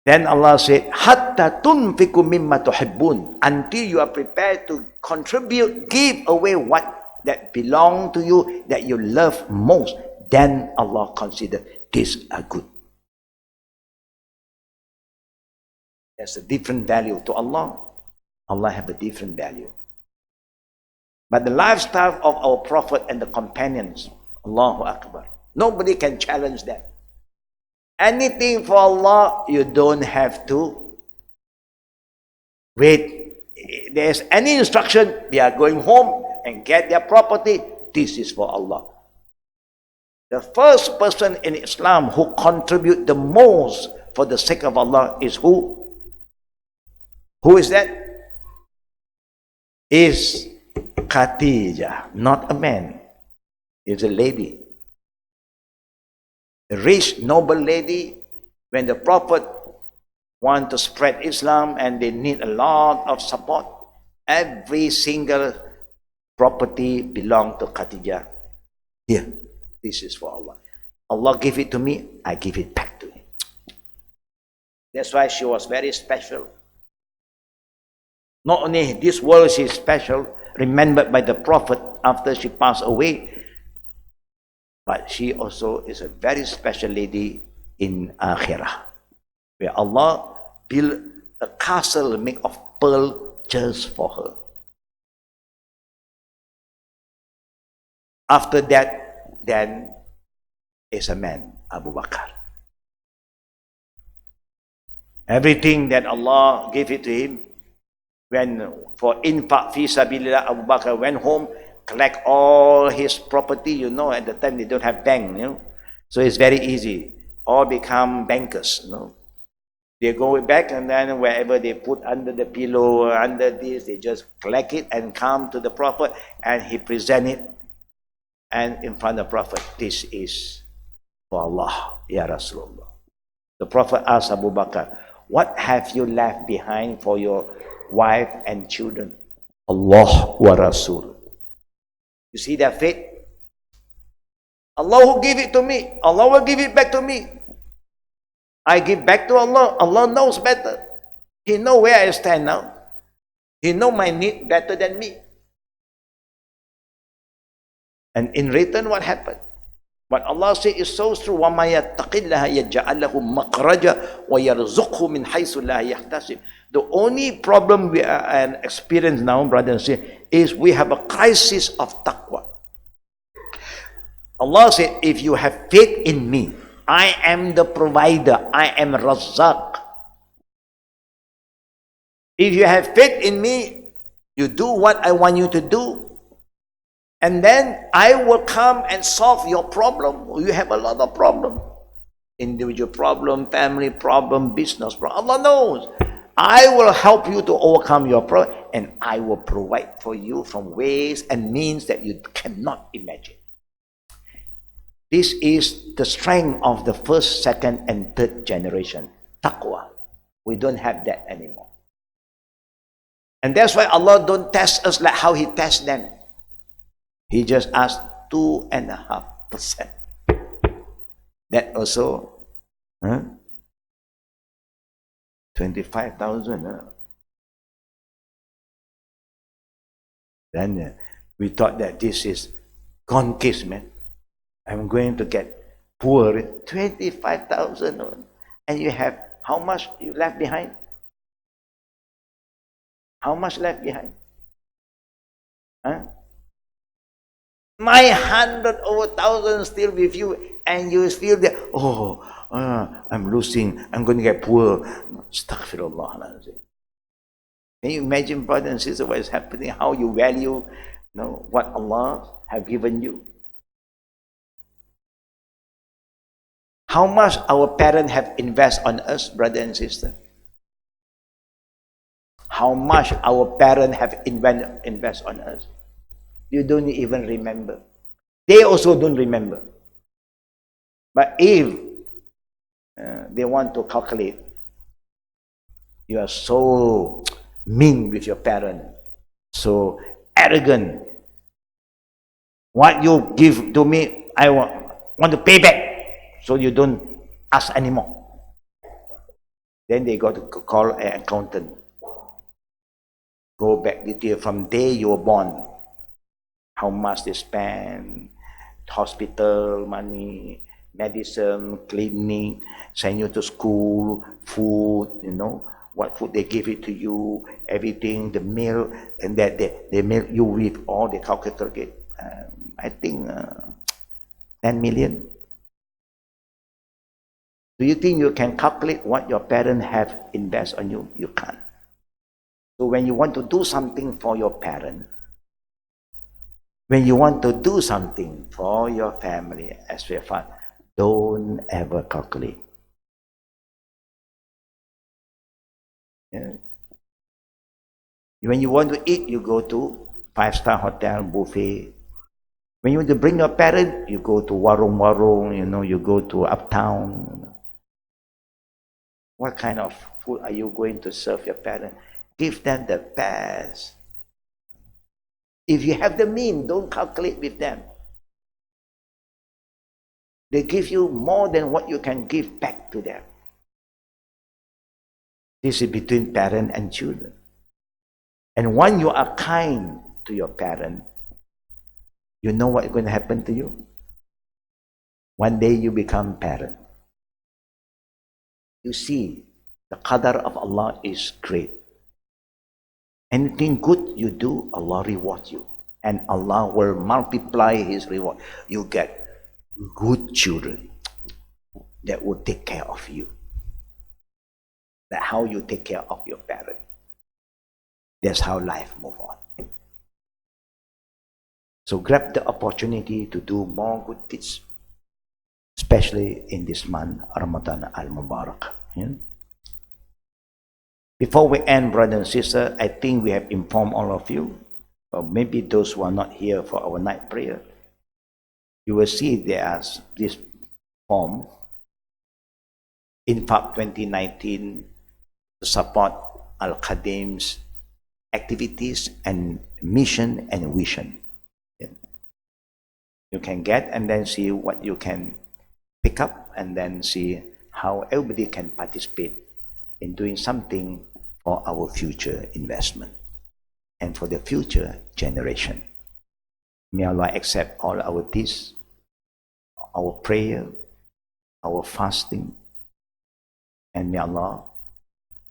[SPEAKER 1] Then Allah said, "Hatta tunfiqu mimma tuhibbun." Until you are prepared to contribute, give away what that belong to you, that you love most, then Allah consider this a good. There's a different value to Allah. Allah have a different value. But the lifestyle of our Prophet and the companions, Allahu Akbar, nobody can challenge them. Anything for Allah, you don't have to wait. There's any instruction, they are going home and get their property. This is for Allah. The first person in Islam who contribute the most for the sake of Allah is who? Who is that? Is Khadijah, not a man. It's a lady. A rich, noble lady. When the Prophet want to spread Islam and they need a lot of support, every single property belong to Khadijah. Here, this is for Allah. Allah give it to me, I give it back to him. That's why she was very special. Not only this world she is special, remembered by the Prophet after she passed away, but she also is a very special lady in Akhirah, where Allah built a castle made of pearl just for her. After that, then is a man, Abu Bakr. Everything that Allah gave it to him, when for infaq fi sabilillah, Abu Bakr went home, collect all his property. You know, at the time they don't have bank, you know, so it's very easy. All become bankers, you know. They go back and then wherever they put under the pillow, under this, they just collect it and come to the Prophet and he present it, and in front of the Prophet, this is for Allah, Ya Rasulullah. The Prophet asked Abu Bakr, what have you left behind for your wife and children? Allah wa Rasul. You see their faith? Allah will give it to me. Allah will give it back to me. I give back to Allah. Allah knows better. He knows where I stand now. He knows my need better than me. And in return, what happened? What Allah said is so true. وَمَا يَتَّقِ اللَّهَ يَجْعَلْ لَهُ مَخْرَجًا وَيَرْزُقْهُ مِنْ حَيْثُ لَا يَحْتَسِبُ. The only problem we are experiencing now, brothers and sisters, is we have a crisis of taqwa. Allah said, if you have faith in me, I am the provider, I am Razzaq. If you have faith in me, you do what I want you to do, and then I will come and solve your problem. You have a lot of problems. Individual problem, family problem, business problem. Allah knows. I will help you to overcome your problem, and I will provide for you from ways and means that you cannot imagine. This is the strength of the first, second, and third generation. Taqwa. We don't have that anymore. And that's why Allah don't test us like how He tests them. He just asked 2.5%. That also, 25,000. Then we thought that this is gone case, man. I'm going to get poor. 25,000. And you have, how much you left behind? How much left behind? 900 over 1,000 still with you, and you feel that, I'm losing, I'm going to get poor. Astaghfirullah. Can you imagine, brother and sister, what is happening, how you value what Allah have given you? How much our parents have invested on us, brother and sister? How much our parents have invested on us? You don't even remember. They also don't remember. But if they want to calculate, you are so mean with your parent, so arrogant. What you give to me, I want to pay back, so you don't ask anymore. Then they got to call an accountant. Go back detail from day you were born. How much they spend, hospital money, medicine, clinic, send you to school, food, what food they give it to you, everything, the meal, and that they mail you with all the calculator. I think 10 million. Do you think you can calculate what your parents have invest on you? You can't. So when you want to do something for your parent, when you want to do something for your family as your father, don't ever calculate. Yeah. When you want to eat, you go to 5-star hotel buffet. When you want to bring your parent, you go to warung-warung, you go to uptown. What kind of food are you going to serve your parents? Give them the best. If you have the means, don't calculate with them. They give you more than what you can give back to them. This is between parent and children. And when you are kind to your parent, you know what is going to happen to you? One day you become parent. You see, the qadar of Allah is great. Anything good you do, Allah rewards you. And Allah will multiply His reward. You get good children that will take care of you. That's how you take care of your parent. That's how life moves on. So grab the opportunity to do more good deeds, especially in this month, Ramadan al-Mubarak. Yeah? Before we end, brothers and sisters, I think we have informed all of you, or maybe those who are not here for our night prayer, you will see there's this form, INFAQ 2019, to support Al-Khadim's activities and mission and vision. Yeah. You can get and then see what you can pick up and then see how everybody can participate in doing something for our future investment and for the future generation. May Allah accept all our deeds, our prayer, our fasting, and may Allah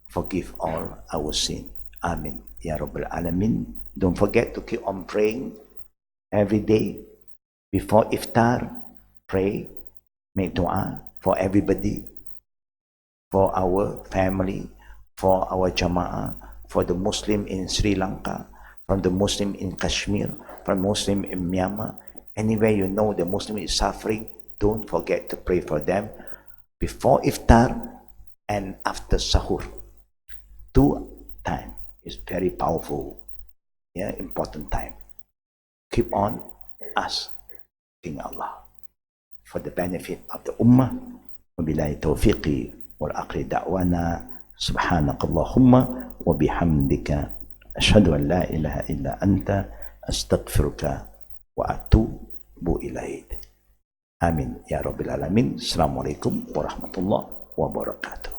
[SPEAKER 1] forgive all our sin. Amin. Ya Rabbal Alamin. Don't forget to keep on praying every day. Before iftar, pray, make dua for everybody, for our family, for our jama'ah, for the Muslim in Sri Lanka, from the Muslim in Kashmir, from Muslim in Myanmar. Anywhere you know the Muslim is suffering, don't forget to pray for them before iftar and after sahur. 2 times is very powerful, important time. Keep on asking Allah for the benefit of the ummah. Wabillahi tawfiqi wal akhir da'wana subhanakallahumma wa bihamdika ashhadu an la ilaha illa anta astaghfiruka wa atubu ilaik. Amin ya rabbil alamin. Assalamualaikum warahmatullahi wabarakatuh.